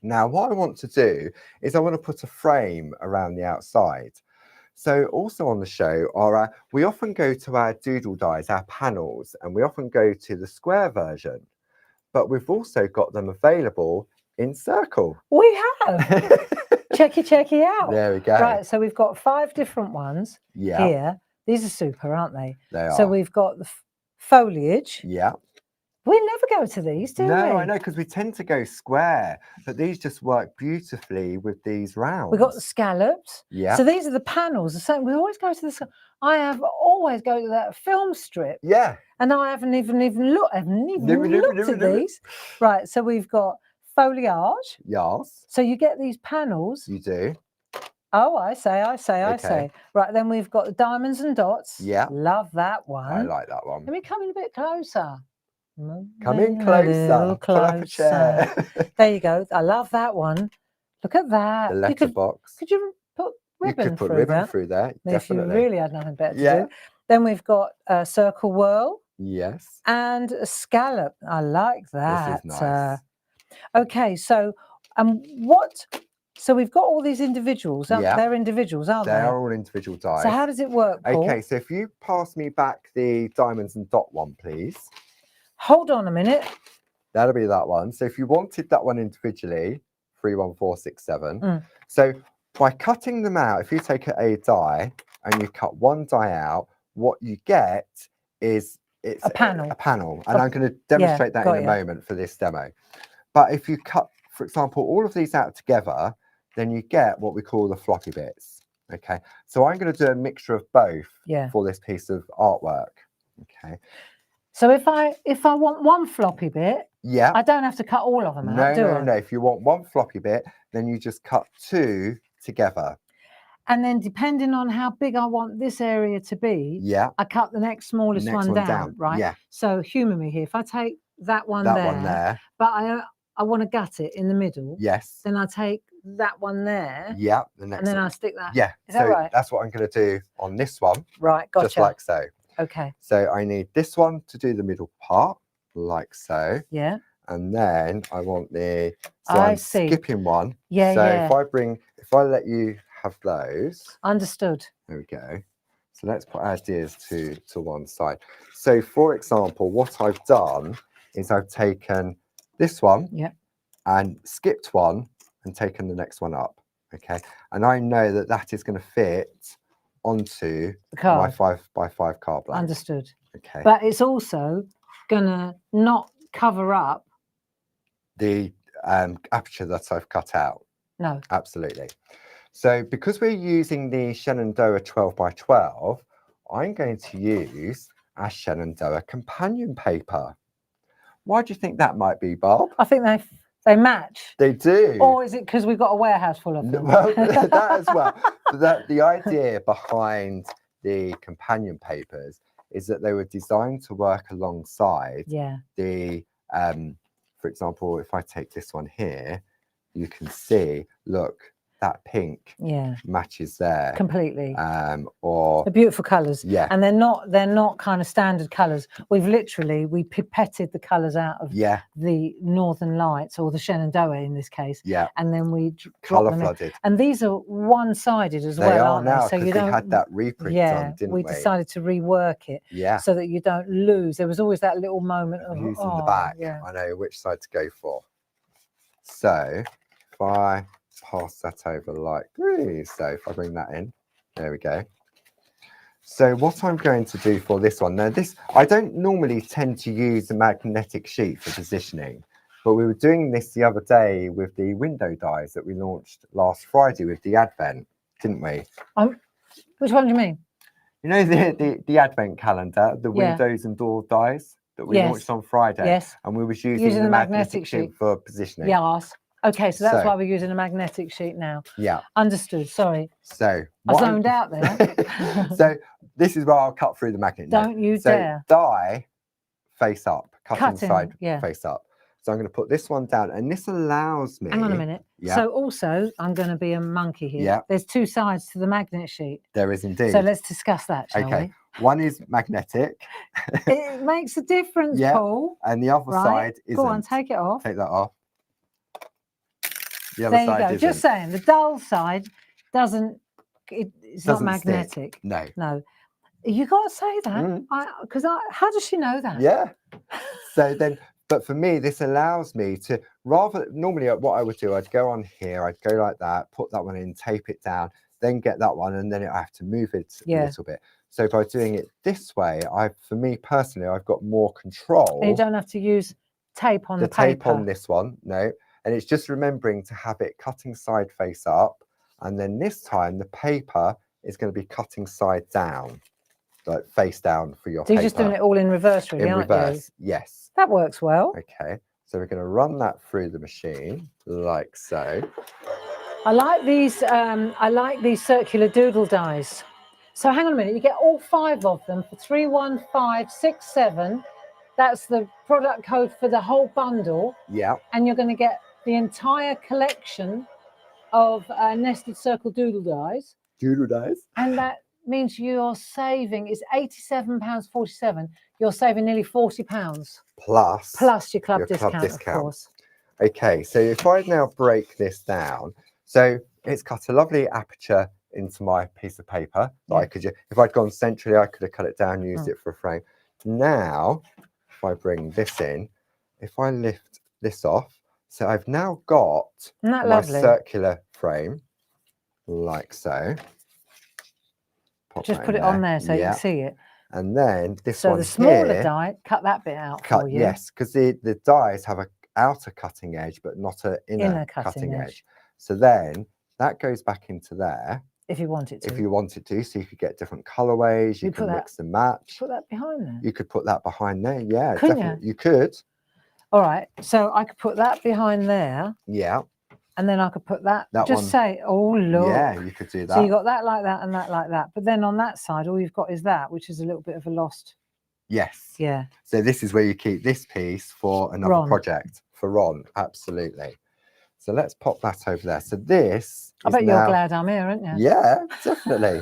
Now, what I want to do is I want to put a frame around the outside. So also on the show are we often go to our doodle dies, our panels, and we often go to the square version, but we've also got them available in circle. We have. checky out. There we go. Right, so we've got 5 different ones here. These are super, aren't they? They are. So we've got the foliage. Yeah. We never go to these, do we? No, I know, because we tend to go square, but these just work beautifully with these rounds. We've got the scallops. Yeah. So these are the panels. So we always go to the. I have always go to that film strip. Yeah. And I haven't even looked. I haven't even looked at these. Right. So we've got foliage. Yes. So you get these panels. You do. Oh, I say. Right. Then we've got the diamonds and dots. Yeah. Love that one. I like that one. Let me come in a bit closer. Come in closer. Pull up a chair. There you go. I love that one. Look at that. The letterbox. Could you put ribbon you could put through ribbon that? through there. If you Definitely. really had nothing better to do. Then we've got a circle whirl Yes. and a scallop. I like that. This is nice. Okay, so so we've got all these individuals. Yeah. They're individuals, aren't They they? are all individual dies. So how does it work, Paul? Okay, so if you pass me back the diamonds and dot one, please. Hold on a minute. That'll be that one. So if you wanted that one individually, 3, 1, 4, 6, 7. Mm. So by cutting them out, if you take a die and you cut one die out, what you get is it's A panel. A panel. And I'm going to demonstrate that in a moment for this demo. But if you cut, for example, all of these out together, then you get what we call the floppy bits. Okay, so I'm going to do a mixture of both for this piece of artwork. Okay. So if I want one floppy bit, I don't have to cut all of them out, do I? No. If you want one floppy bit, then you just cut 2 together. And then depending on how big I want this area to be, I cut the next smallest one down, right? Yeah. So humour me here. If I take that one there, but I want to gut it in the middle. Yes. Then I take that one there. Yeah. The next and then one. I stick that. Yeah. Is that right? That's what I'm going to do on this one. Right. Gotcha. Just like so. Okay. So I need this one to do the middle part, like so. Yeah. And then I want the. So I'm skipping one. Yeah. So if I let you have those. Understood. There we go. So let's put our ideas to one side. So for example, what I've done is I've taken this one and skipped one and taken the next one up. Okay. And I know that that is going to fit onto my 5x5 card blank. Understood. Okay. But it's also going to not cover up the aperture that I've cut out. No. Absolutely. So because we're using the Shenandoah 12x12, I'm going to use our Shenandoah companion paper. Why do you think that might be, Bob? I think they match. They do. Or is it because we've got a warehouse full of them? Well, that as well. The idea behind the companion papers is that they were designed to work alongside the, for example, if I take this one here, you can see, look, that pink matches there completely. Or the beautiful colours. Yeah. And they're not kind of standard colours. We pipetted the colours out of the Northern Lights, or the Shenandoah in this case. Yeah. And then we colour flooded. And these are one-sided as well, aren't now, they? So we had that reprint done, didn't we? We decided to rework it so that you don't lose. There was always that little moment of using the back. I know which side to go for. So if I pass that over like this, so if I bring that in, there we go. So what I'm going to do for this one, now this, I don't normally tend to use a magnetic sheet for positioning, but we were doing this the other day with the window dies that we launched last Friday with the Advent, didn't we? Which one do you mean? You know the Advent calendar, the windows and door dies that we launched on Friday? Yes. And we was using the magnetic sheet for positioning. Yes. Okay, so that's why we're using a magnetic sheet now. Yeah. Understood, sorry. So I zoned out there. So this is where I'll cut through the magnet. Don't you dare. Die face up, cutting side face up. So I'm going to put this one down, and this allows me. Hang on a minute. Yeah. So also, I'm going to be a monkey here. Yeah. There's 2 sides to the magnet sheet. There is indeed. So let's discuss that, shall we? One is magnetic. It makes a difference, Paul. And the other side isn't. Go on, take it off. Take that off. The other there you side go. isn't. Just saying, the dull side doesn't. It's not magnetic. Stick. No. No. You got to say that, because how does she know that? Yeah. So then, but for me, this allows me to normally what I would do, I'd go on here, I'd go like that, put that one in, tape it down, then get that one, and then I have to move it a little bit. So by doing it this way, for me personally, I've got more control. And you don't have to use tape on the paper. Tape on this one, no. And it's just remembering to have it cutting side face up. And then this time the paper is going to be cutting side down, like face down for your paper. So you're just doing it all in reverse, really, aren't you? In reverse, yes. That works well. Okay, so we're going to run that through the machine, like so. I like these circular doodle dies. So hang on a minute, you get all 5 of them for 31567. That's the product code for the whole bundle. Yeah. And you're going to get the entire collection of nested circle doodle dies. Doodle dies. And means you're saving, it's £87.47. You're saving nearly £40 plus your club discount, of course. Okay, so if I now break this down, so it's cut a lovely aperture into my piece of paper that I could, if I'd gone centrally, I could have cut it down, used it for a frame. Now, if I bring this in, if I lift this off, so I've now got my circular frame, like so. Just put it on there so you can see it. And then this so one the smaller here, die, cut that bit out for you. Yes, because the dies have an outer cutting edge, but not an inner cutting edge. So then that goes back into there. If you want it to. If you wanted to, so you could get different colorways, you can mix and match. Put that behind there. You could put that behind there, yeah, Couldn't definitely. You could. All right, so I could put that behind there. Yeah. And then I could put that just one, say, oh, look. Yeah, you could do that. So you got that like that and that like that. But then on that side, all you've got is that, which is a little bit of a lost. Yes. Yeah. So this is where you keep this piece for another project, for Ron, absolutely. So let's pop that over there. So this I bet you're glad I'm here, aren't you? Yeah, definitely.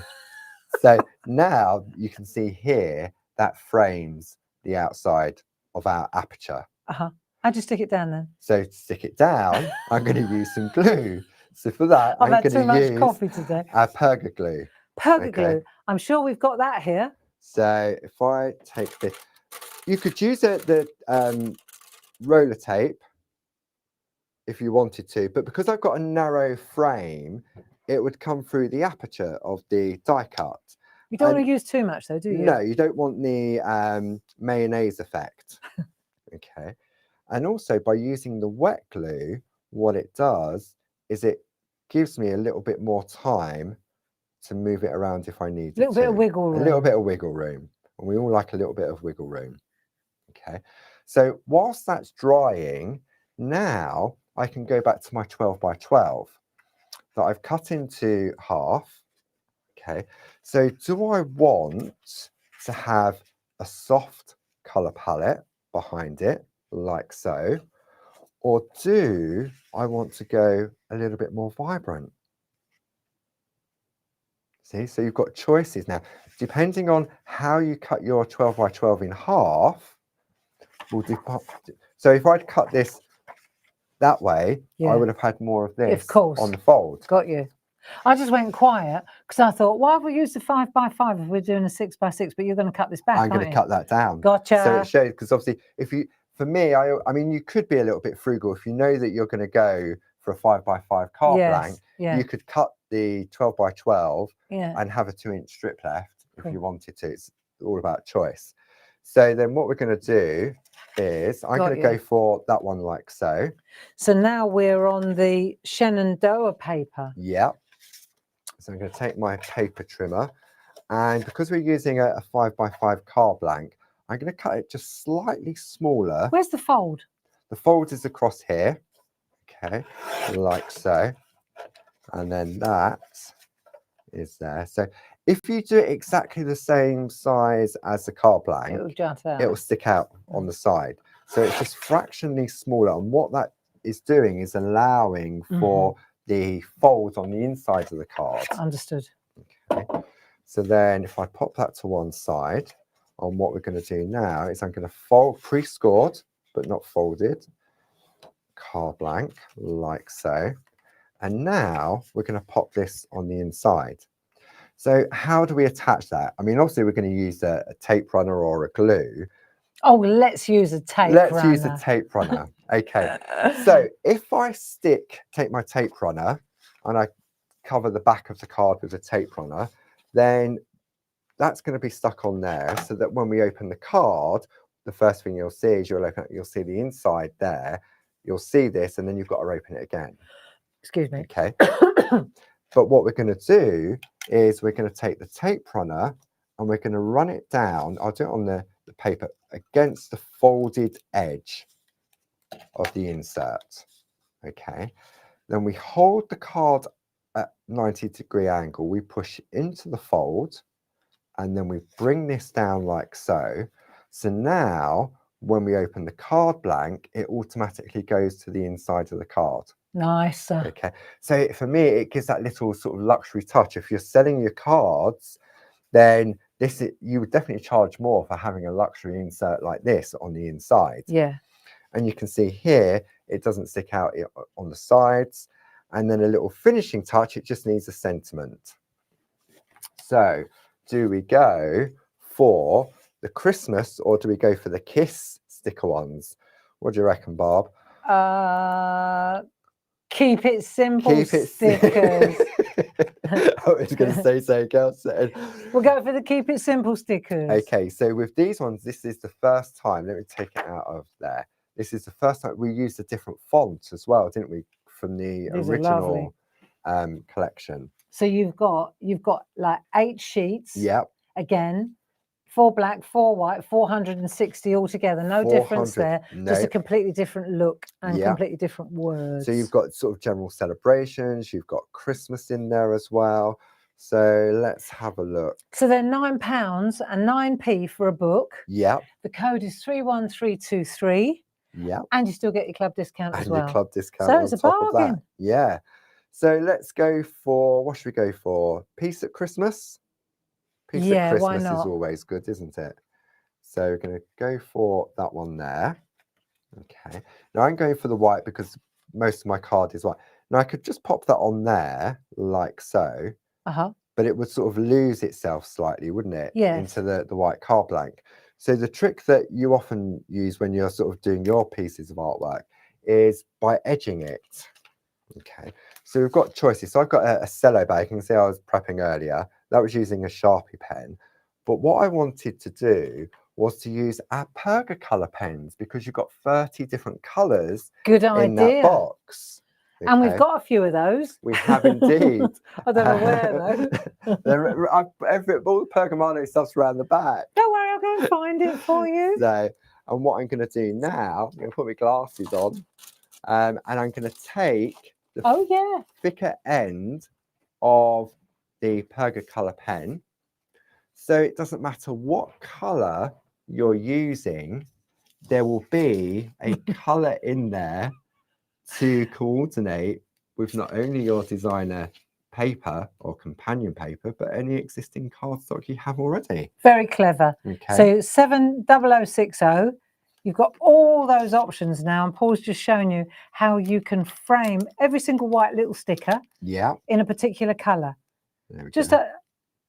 So now you can see here that frames the outside of our aperture. How'd you stick it down then? So to stick it down, I'm going to use some glue. So for that, I'm going to use too much coffee today. Aperture glue. Aperture glue. I'm sure we've got that here. So if I take this, you could use the roller tape if you wanted to, but because I've got a narrow frame, it would come through the aperture of the die cut. You don't want to use too much though, do you? No, you don't want the mayonnaise effect. Okay. And also by using the wet glue, what it does is it gives me a little bit more time to move it around if I need to. A little bit of wiggle room. A little bit of wiggle room. And we all like a little bit of wiggle room. Okay. So whilst that's drying, now I can go back to my 12 by 12 that I've cut into half. Okay. So do I want to have a soft color palette behind it, like so, or do I want to go a little bit more vibrant? See, so you've got choices now. Depending on how you cut your 12 by 12 in half, so if I'd cut this that way, I would have had more of this on the fold. Got you. I just went quiet because I thought, why have we used a 5 by 5 if we're doing a 6 by 6? But you're going to cut this back. I'm going to cut that down. Gotcha. So it shows, because obviously, if you, for me, I mean, you could be a little bit frugal if you know that you're going to go for a 5 by 5 card blank. You could cut the 12 by 12 and have a 2-inch strip left if you wanted to. It's all about choice. So then what we're going to do is I'm going to go for that one like so. So now we're on the Shenandoah paper. Yeah. So I'm going to take my paper trimmer, and because we're using a 5 by 5 card blank, I'm going to cut it just slightly smaller. Where's the fold? The fold is across here. Okay, like so. And then that is there. So if you do it exactly the same size as the card blank, it will stick out on the side. So it's just fractionally smaller. And what that is doing is allowing for the fold on the inside of the card. Understood. Okay. So then if I pop that to one side, on what we're going to do now is I'm going to fold pre-scored, but not folded, card blank, like so. And now we're going to pop this on the inside. So how do we attach that? I mean, obviously we're going to use a tape runner or a glue. Oh, let's use a tape runner. Let's use a tape runner. Okay. So if I take my tape runner and I cover the back of the card with a tape runner, then that's going to be stuck on there so that when we open the card, the first thing you'll see is you'll see the inside there. You'll see this, and then you've got to open it again. Excuse me. Okay. But what we're going to do is we're going to take the tape runner and we're going to run it down. I'll do it on the paper against the folded edge of the insert. Okay. Then we hold the card at 90-degree angle. We push into the fold and then we bring this down like so. So now when we open the card blank, it automatically goes to the inside of the card. Nice. Okay. So for me, it gives that little sort of luxury touch. If you're selling your cards, then you would definitely charge more for having a luxury insert like this on the inside. Yeah. And you can see here, it doesn't stick out on the sides. And then a little finishing touch, it just needs a sentiment. So do we go for the Christmas or do we go for the Kiss sticker ones? What do you reckon, Barb? Keep it simple. Keep it stickers. I was going to say something else. We'll go for the keep it simple stickers. Okay, so with these ones, this is the first time. Let me take it out of there. This is the first time we used a different font as well, didn't we, from the original collection? So you've got like 8 sheets. Yep. Again, 4 black, 4 white, 460 altogether. No difference there. No. Just a completely different look and completely different words. So you've got sort of general celebrations. You've got Christmas in there as well. So let's have a look. So they're £9 and 9p for a book. Yep. The code is 31323. Yep. And you still get your club discount as well. And your club discount. So it's a bargain. Yeah. So let's go for, what should we go for? Peace at Christmas? Peace at Christmas why not? Is always good, isn't it? So we're going to go for that one there. Okay. Now I'm going for the white because most of my card is white. Now I could just pop that on there like so. But it would sort of lose itself slightly, wouldn't it? Yeah. Into the white card blank. So the trick that you often use when you're sort of doing your pieces of artwork is by edging it. Okay. So we've got choices. So I've got a cello bag. You can see I was prepping earlier. That was using a Sharpie pen. But what I wanted to do was to use Aperture color pens because you've got 30 different colors in that box. Okay. And we've got a few of those. We have indeed. I don't know where though. All the Pergamano stuff's around the back. Don't worry, I'll go and find it for you. So, and what I'm going to do now, I'm going to put my glasses on, and I'm going to take the thicker end of the Perga color pen. So it doesn't matter what color you're using, there will be a color in there to coordinate with not only your designer paper or companion paper, but any existing cardstock you have already. Very clever. Okay. So 70060, you've got all those options now, and Paul's just shown you how you can frame every single white little sticker in a particular colour. Just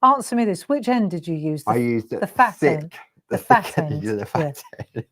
answer me this, which end did you use? I used the fat end. The fat end. The fat end.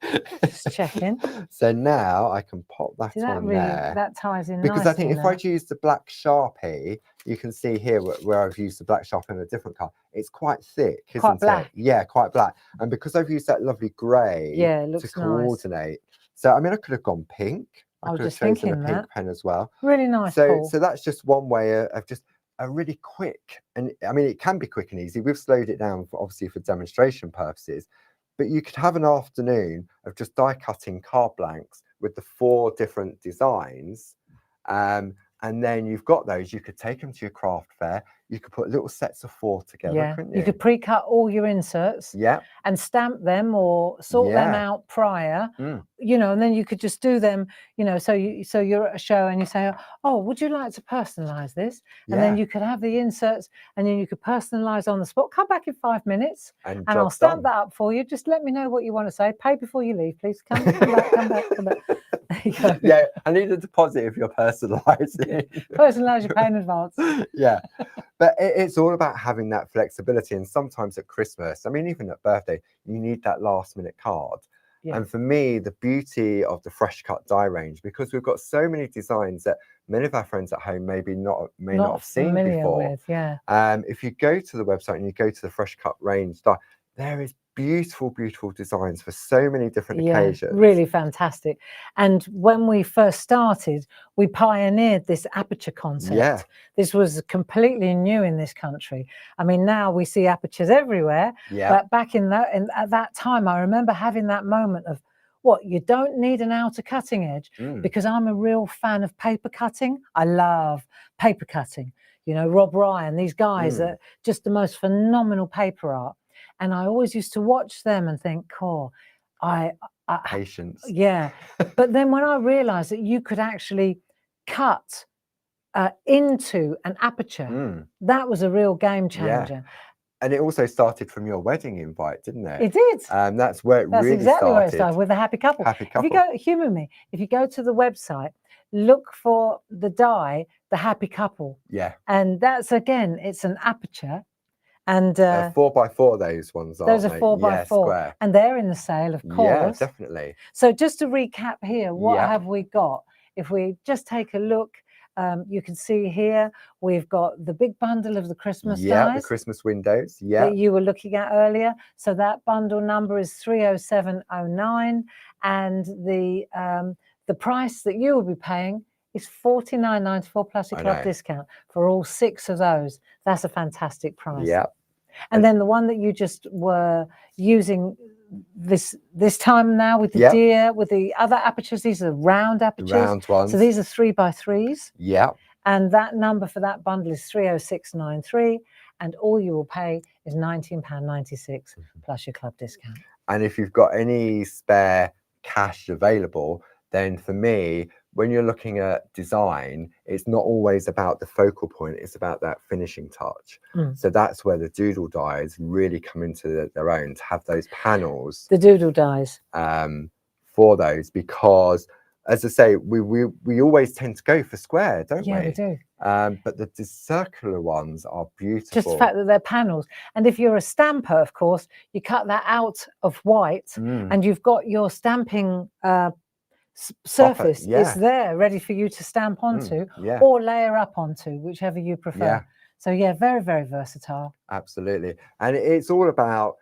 Just checking. So now I can pop that on there. That ties in because I think if I'd used the black Sharpie, you can see here where I've used the black Sharpie in a different colour. It's quite thick, isn't quite black. It? Yeah, quite black. And because I've used that lovely grey to coordinate. Nice. So I mean, I could have gone pink. I could have chosen a pink pen as well. Really nice. So that's just one way of just a really quick, and I mean, it can be quick and easy. We've slowed it down obviously for demonstration purposes. But you could have an afternoon of just die cutting card blanks with the 4 different designs. And then you've got those, you could take them to your craft fair. You could put little sets of 4 together, couldn't you? You could pre-cut all your inserts and stamp them or sort them out prior, you know, and then you could just do them, you know, so you're at a show and you say, oh, would you like to personalize this? And then you could have the inserts and then you could personalize on the spot. Come back in 5 minutes and I'll stamp that up for you. Just let me know what you want to say. Pay before you leave, please. Come back. There you go. Yeah, I need a deposit if you're personalizing. Personalize your pay in advance. Yeah. But it's all about having that flexibility. And sometimes at Christmas, I mean, even at birthday, you need that last minute card. Yeah. And for me, the beauty of the fresh cut die range, because we've got so many designs that many of our friends at home may not have seen before. If you go to the website and you go to the fresh cut range die, there is beautiful designs for so many different occasions. Really fantastic. And when we first started, we pioneered this aperture concept. This was completely new in this country. I mean, now we see apertures everywhere, but back at that time, I remember having that moment of, what, you don't need an outer cutting edge, because I'm a real fan of paper cutting. I love paper cutting. You know, Rob Ryan, these guys are just the most phenomenal paper art. And I always used to watch them and think, patience. Yeah. But then when I realized that you could actually cut into an aperture, that was a real game changer. And it also started from your wedding invite, didn't it? It did. That's where it That's really exactly where it started. started, with a happy couple. Happy If you couple. go, humour me, if you go to the website, look for the die, the happy couple. Yeah. And that's, again, it's an Aperture. And 4x4, those ones, those aren't are they? 4x4. Yeah, square. And they're in the sale, of course. Yeah, definitely. So just to recap here, what Yeah. have we got? If we just take a look, you can see here, we've got the big bundle of the Christmas Yeah, the dies Christmas windows. Yeah. that you were looking at earlier. So that bundle number is 30709, and the price that you will be paying is $49.94 plus your club discount for all 6 of those. That's a fantastic price. Yeah. And then the one that you just were using this time now with the deer, with the other apertures, these are round apertures. Round ones. So these are 3x3s. Yeah. And that number for that bundle is 30693, and all you will pay is £19.96 plus your club discount. And if you've got any spare cash available, then for me, when you're looking at design, it's not always about the focal point, it's about that finishing touch. So that's where the Doodle dies really come into their own, to have those panels. The Doodle dies. For those, because as I say, we always tend to go for square, don't we? Yeah, we do. But the circular ones are beautiful. Just the fact that they're panels. And if you're a stamper, of course, you cut that out of white and you've got your stamping surface is there ready for you to stamp onto or layer up onto, whichever you prefer. So yeah, very, very versatile. Absolutely. And it's all about,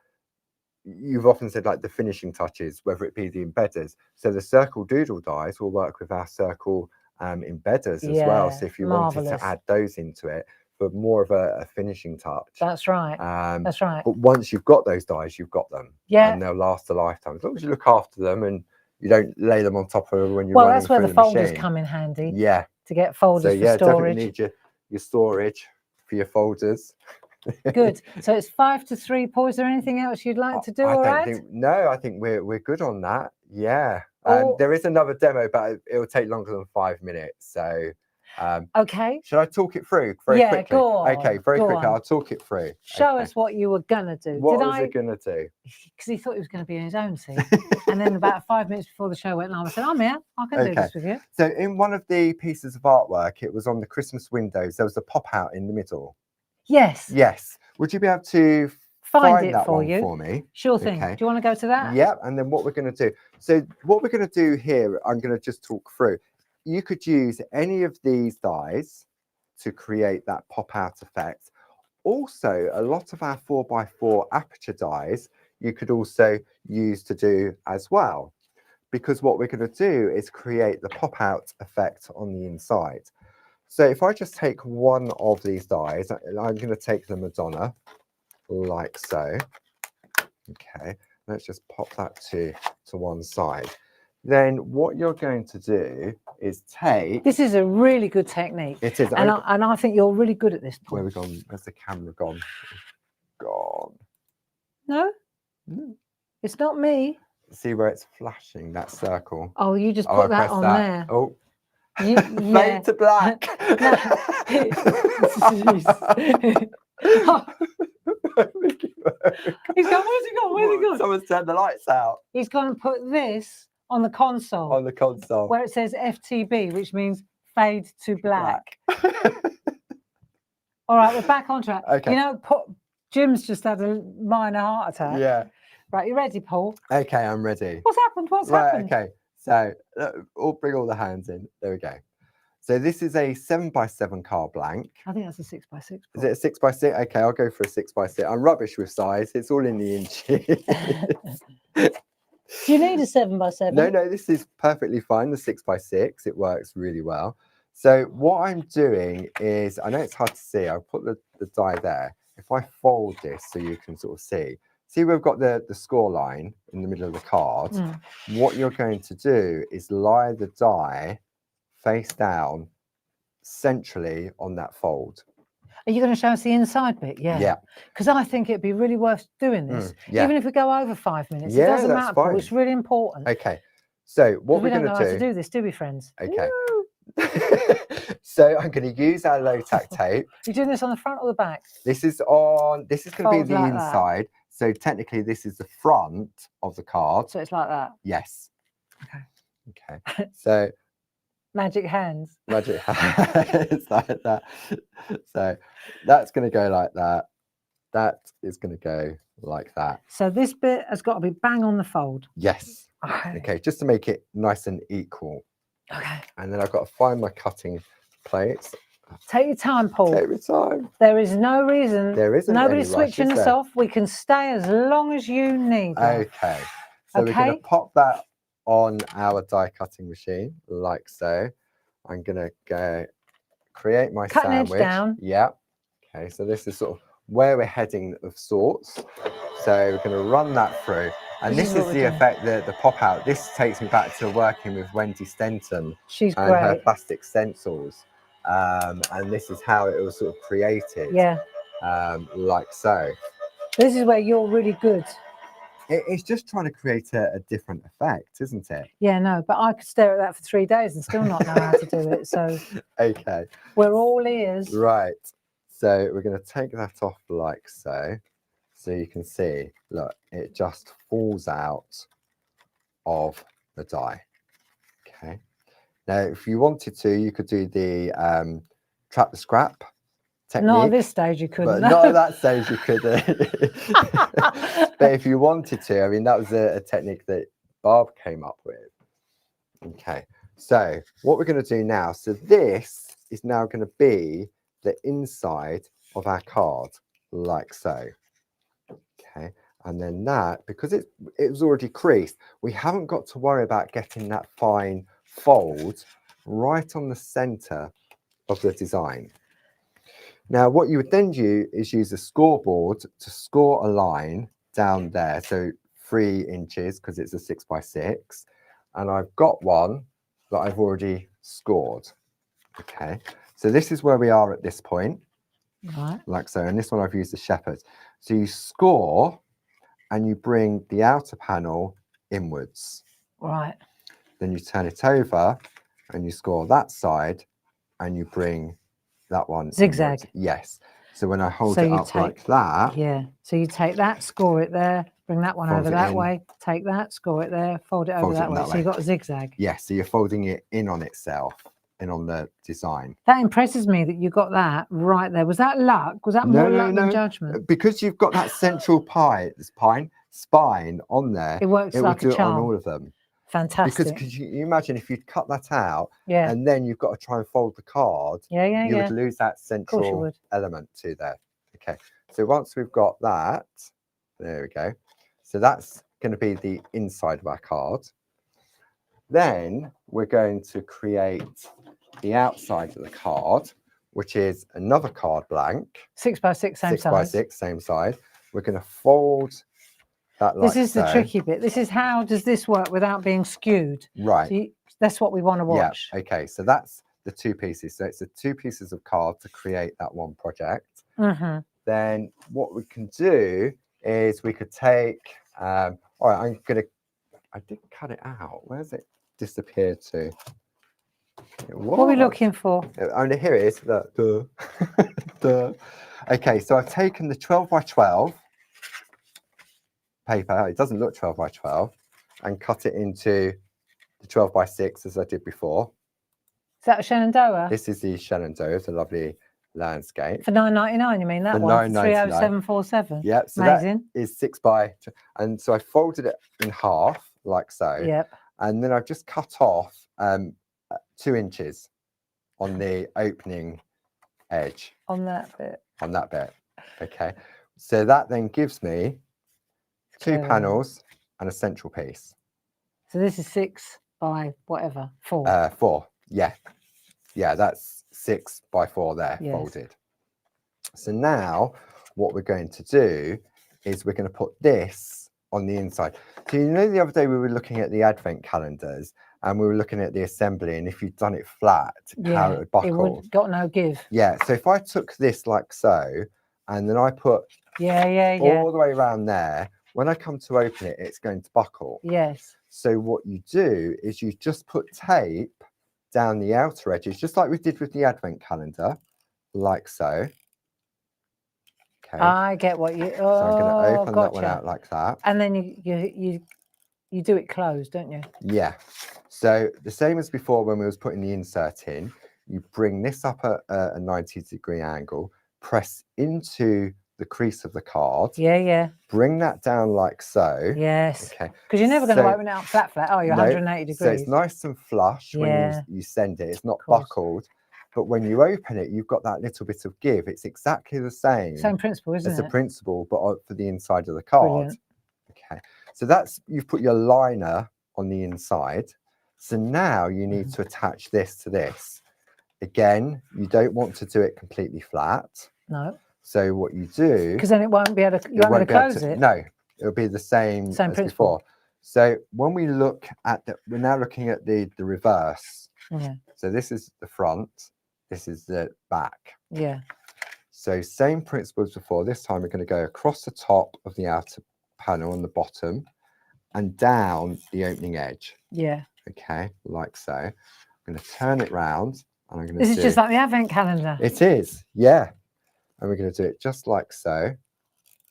you've often said, like the finishing touches, whether it be the embedders. So the circle Doodle dies will work with our circle embedders as well. So if you wanted to add those into it for more of a finishing touch. That's right. That's right. But once you've got those dies, you've got them. Yeah. And they'll last a lifetime, as long as you look after them and you don't lay them on top of when you're running through the machine. Well, that's where the folders come in handy. Yeah. To get folders for storage. Definitely need your storage for your folders. Good. So it's 5 to 3, Paul. Is there anything else you'd like to do or add? No, I think we're good on that. Yeah. Oh. There is another demo, but it'll take longer than 5 minutes. So okay. Should I talk it through very quickly? Go on. Okay, very quickly. I'll talk it through. Show us what you were gonna do. What was it gonna do? Because he thought he was going to be in his own seat. And then about 5 minutes before the show went live, I said, I'm here. I can do this with you. So in one of the pieces of artwork, it was on the Christmas windows. There was a pop out in the middle. Yes. Yes. Would you be able to find it for me? Sure thing. Okay. Do you want to go to that? Yeah. And then what we're going to do. So what we're going to do here, I'm going to just talk through. You could use any of these dies to create that pop out effect. Also, a lot of our 4x4 Aperture dies you could also use to do as well, because what we're going to do is create the pop out effect on the inside. So if I just take one of these dies, I'm going to take the Madonna like so. Okay, let's just pop that to one side. Then what you're going to do is take... This is a really good technique. It is. And I think you're really good at this, Paul. Where have we gone? Where's the camera gone? Gone. No? It's not me. See where it's flashing, that circle? Oh, you just put that on there. Oh. Fade to black. He's gone, where's he gone? Where's he gone? Someone's turned the lights out. He's going to put this on the console. On the console. Where it says FTB, which means fade to black. All right, we're back on track. Okay. You know, Jim's just had a minor heart attack. Yeah. Right, you ready, Paul? Okay, I'm ready. What's happened? What's happened? Okay, so bring all the hands in. There we go. So this is a 7x7 card blank. I think that's a 6x6. Is it a 6x6? Okay, I'll go for a 6x6. I'm rubbish with size. It's all in the inches. Do you need a 7x7? No, this is perfectly fine. The 6x6, it works really well. So what I'm doing is, I know it's hard to see. I'll put the die there. If I fold this so you can sort of see we've got the score line in the middle of the card. What you're going to do is lie the die face down centrally on that fold. Are you going to show us the inside bit? Yeah. Because I think it'd be really worth doing this. Even if we go over 5 minutes. It doesn't matter, Paul. It's really important. Okay. So what we're going to do... We don't know how to do this, do we, friends? Okay. No. So I'm going to use our low tack tape. You're doing this on the front or the back? This is going to be Fold the like that. inside. So technically this is the front of the card. So it's like that. Yes. Okay. Okay. So magic hands. Magic hands like that. So that's going to go like that. That is going to go like that. So this bit has got to be bang on the fold. Yes. Okay. Okay, just to make it nice and equal. Okay. And then I've got to find my cutting plates. Take your time, Paul. Take your time. There is no reason. There isn't. Nobody's any rush, switching is us there? off. We can stay as long as you need. Love. Okay. So we're going to pop that on our die cutting machine like so. I'm going to go create my Cut an edge sandwich. down. Yeah. Okay. So this is sort of where we're heading of sorts. So we're going to run that through. And this is the effect, the pop out. This takes me back to working with Wendy Stenton. She's and great. her plastic stencils. And this is how it was sort of created. Yeah. Like so. This is where you're really good. It's just trying to create a different effect, isn't it? Yeah, no, but I could stare at that for 3 days and still not know how to do it. So okay. We're all ears. Right. So we're going to take that off like so. So you can see, look, it just falls out of the die. Okay. Now, if you wanted to, you could do the trap the scrap technique. Not at this stage, you couldn't. But not at that stage, you couldn't. But if you wanted to, I mean, that was a technique that Barb came up with. Okay. So what we're going to do now, so this is now going to be the inside of our card, like so. Okay, and then that, because it was already creased, we haven't got to worry about getting that fine fold right on the center of the design. Now, what you would then do is use a scoreboard to score a line down there, so 3 inches, because it's a 6 by 6, and I've got one that I've already scored. Okay, so this is where we are at this point. Right. Like so, and this one I've used the shepherd. So you score and you bring the outer panel inwards. Right. Then you turn it over and you score that side and you bring that one zigzag. Inwards. Yes. So when I hold it up like that. Yeah. So you take that, score it there, bring that one over that way, take that, score it there, fold it over that way. So you've got a zigzag. Yes. So you're folding it in on itself. In on the design. That impresses me that you got that right there. Was that luck? Was that more luck than judgment? Because you've got that central spine on there. It works like will a do charm. it on all of them. Fantastic. Because you imagine if you'd cut that out and then you've got to try and fold the card, you would lose that central element to there. Okay. So once we've got that, there we go. So that's going to be the inside of our card. Then we're going to create the outside of the card, which is another card blank. 6 by 6, same size. 6 by 6, same size. We're going to fold that like this is the tricky bit. This is how does this work without being skewed? Right. So that's what we want to watch. Yeah. Okay. So that's the 2 pieces. So it's the 2 pieces of card to create that one project. Mm-hmm. Then what we can do is we could take. All right. I did cut it out. Where's it disappeared to? What are we looking for? Only here it is. Okay, so I've taken the 12 by 12 paper. It doesn't look 12 by 12, and cut it into the 12 by 6 as I did before. Is that a Shenandoah? This is the Shenandoah. It's a lovely landscape. For $9.99, you mean that one? For 30747. Yep. So amazing. That is 6 by, and so I folded it in half like so. Yep. And then I've just cut off 2 inches on the opening edge. On that bit. On that bit. Okay. So that then gives me 2 panels and a central piece. So this is 6 by whatever, 4. 4. Yeah. Yeah, that's 6 by 4 there, folded. So now what we're going to do is we're going to put this on the inside. So you know the other day we were looking at the advent calendars and we were looking at the assembly, and if you'd done it flat, how it would buckle. It would got no give. Yeah, so if I took this like so, and then I put all the way around there, when I come to open it, it's going to buckle. Yes. So what you do is you just put tape down the outer edges, just like we did with the advent calendar, like so. Okay. I get what you. So I'm going to open that one gotcha. out like that. And then you do it closed, don't you? Yeah. So the same as before when we was putting the insert in, you bring this up at a 90-degree angle, press into the crease of the card. Yeah, yeah. Bring that down like so. Yes. Okay. Because you're never going to open it up flat. Oh, you're 180 degrees. So it's nice and flush when you send it. It's not buckled. But when you open it, you've got that little bit of give. It's exactly the same. Same principle, isn't it? It's a principle, but for the inside of the card. Brilliant. Okay. So you've put your liner on the inside. So now you need to attach this to this. Again, you don't want to do it completely flat. No. So what you do... Because then it won't be able to, you won't be able to close it. No, it'll be the same as principle. before. So when we look at we're now looking at the reverse. Yeah. So this is the front, this is the back. Yeah. So same principle as before. This time we're going to go across the top of the outer panel on the bottom and down the opening edge. Yeah. Okay, like so. I'm going to turn it round and I'm going to This is just like the advent calendar. It is, yeah. And we're going to do it just like so.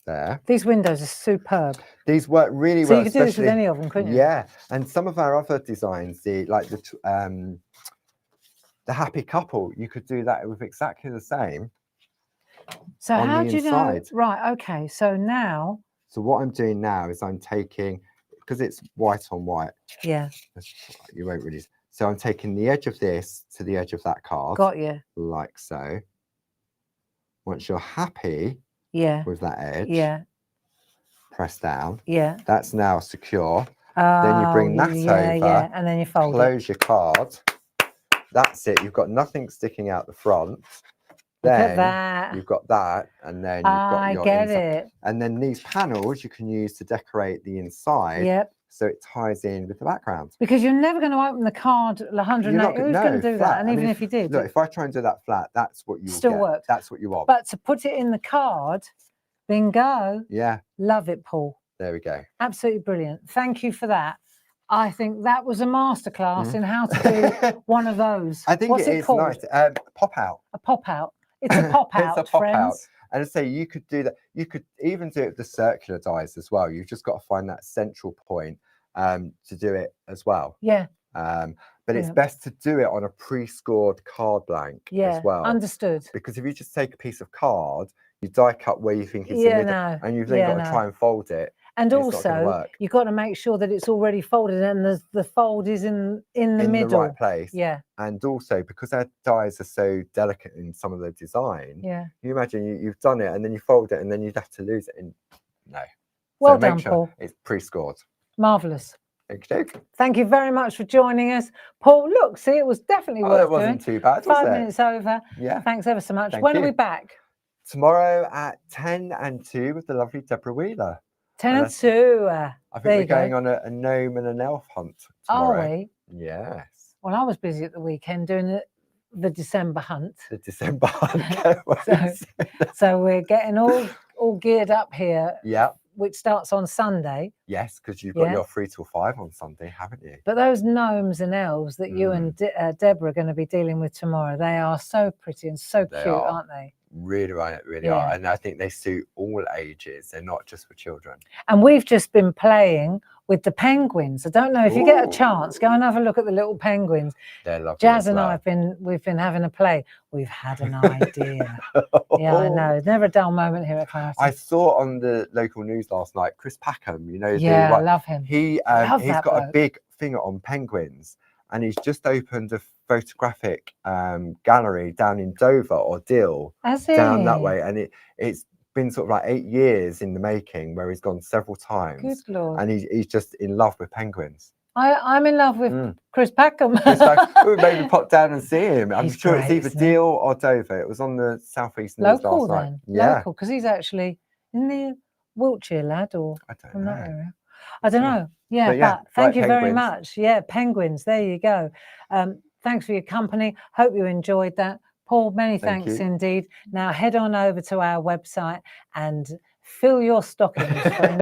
There. These windows are superb. These work really well. So you could do this with any of them, couldn't you? Yeah, and some of our other designs, the happy couple, you could do that with exactly the same. So how do you know? Right, okay. So now. So what I'm doing now is I'm taking, because it's white on white. Yeah. You won't really. So I'm taking the edge of this to the edge of that card. Got you. Like so. Once you're happy. Yeah. With that edge. Yeah. Press down. Yeah. That's now secure. Then you bring that over. Yeah. And then you fold close your card. That's it. You've got nothing sticking out the front. Then look at that. You've got that, and then you've got your get inside. it. And then these panels you can use to decorate the inside. Yep. So it ties in with the background. Because you're never going to open the card 180. Who's going to do that? And even if you did, look, if I try and do that flat, that's what you still get. Works. That's what you want. But to put it in the card, bingo. Yeah. Love it, Paul. There we go. Absolutely brilliant. Thank you for that. I think that was a masterclass in how to do one of those. I think What's it called? Nice. Pop out. A pop out. It's a pop out, It's a pop friends. out. And I say you could do that. You could even do it with the circular dies as well. You've just got to find that central point to do it as well. Yeah. But it's best to do it on a pre-scored card blank as well. Understood. Because if you just take a piece of card, you die cut where you think it's in the and you've then got to try and fold it. And also, you've got to make sure that it's already folded and the fold is in the middle. In the right place. Yeah. And also, because our dies are so delicate in some of the design, you imagine you've done it and then you fold it and then you'd have to lose it. No. Well done, Paul. It's pre-scored. Marvellous. Okay. Thank you very much for joining us. Paul, look, see, it was definitely worth it wasn't doing. too bad, was 5 minutes over. Yeah. Thanks ever so much. Thank when you. are we back? Tomorrow at 10 and 2 with the lovely Deborah Wheeler. 10 and 2. I think we're going on a gnome and an elf hunt tomorrow. Are we? Yes. Well, I was busy at the weekend doing the December hunt. The December hunt. so we're getting all geared up here. Yeah. Which starts on Sunday. Yes, because you've got your 3 till 5 on Sunday, haven't you? But those gnomes and elves that you and Deborah are going to be dealing with tomorrow, they are so pretty and so cute, aren't they? Really right, really are. And I think they suit all ages. They're not just for children. And we've just been playing with the penguins. I don't know if you get a chance, go and have a look at the little penguins. They're lovely. Jazz and I we've been having a play. We've had an idea. Yeah, I know. Never a dull moment here at Clarity. I saw on the local news last night, Chris Packham, you know. Yeah, I love him. He's got a big finger on penguins, and he's just opened a photographic gallery down in Dover or Dill, down that way, and it's been sort of like 8 years in the making, where he's gone several times. Good Lord. And he's just in love with penguins. I'm in love with Chris Packham. Maybe pop down and see him. I'm sure great, it's either Dill or Dover. It was on the Southeast News local last then. night. Yeah, local, because he's actually in the Wiltshire lad, or I don't from know. that area. I don't know. Yeah, but thank you very much. Yeah, penguins. There you go. Thanks for your company. Hope you enjoyed that. Paul, many thanks indeed. Now head on over to our website and fill your stockings, friends.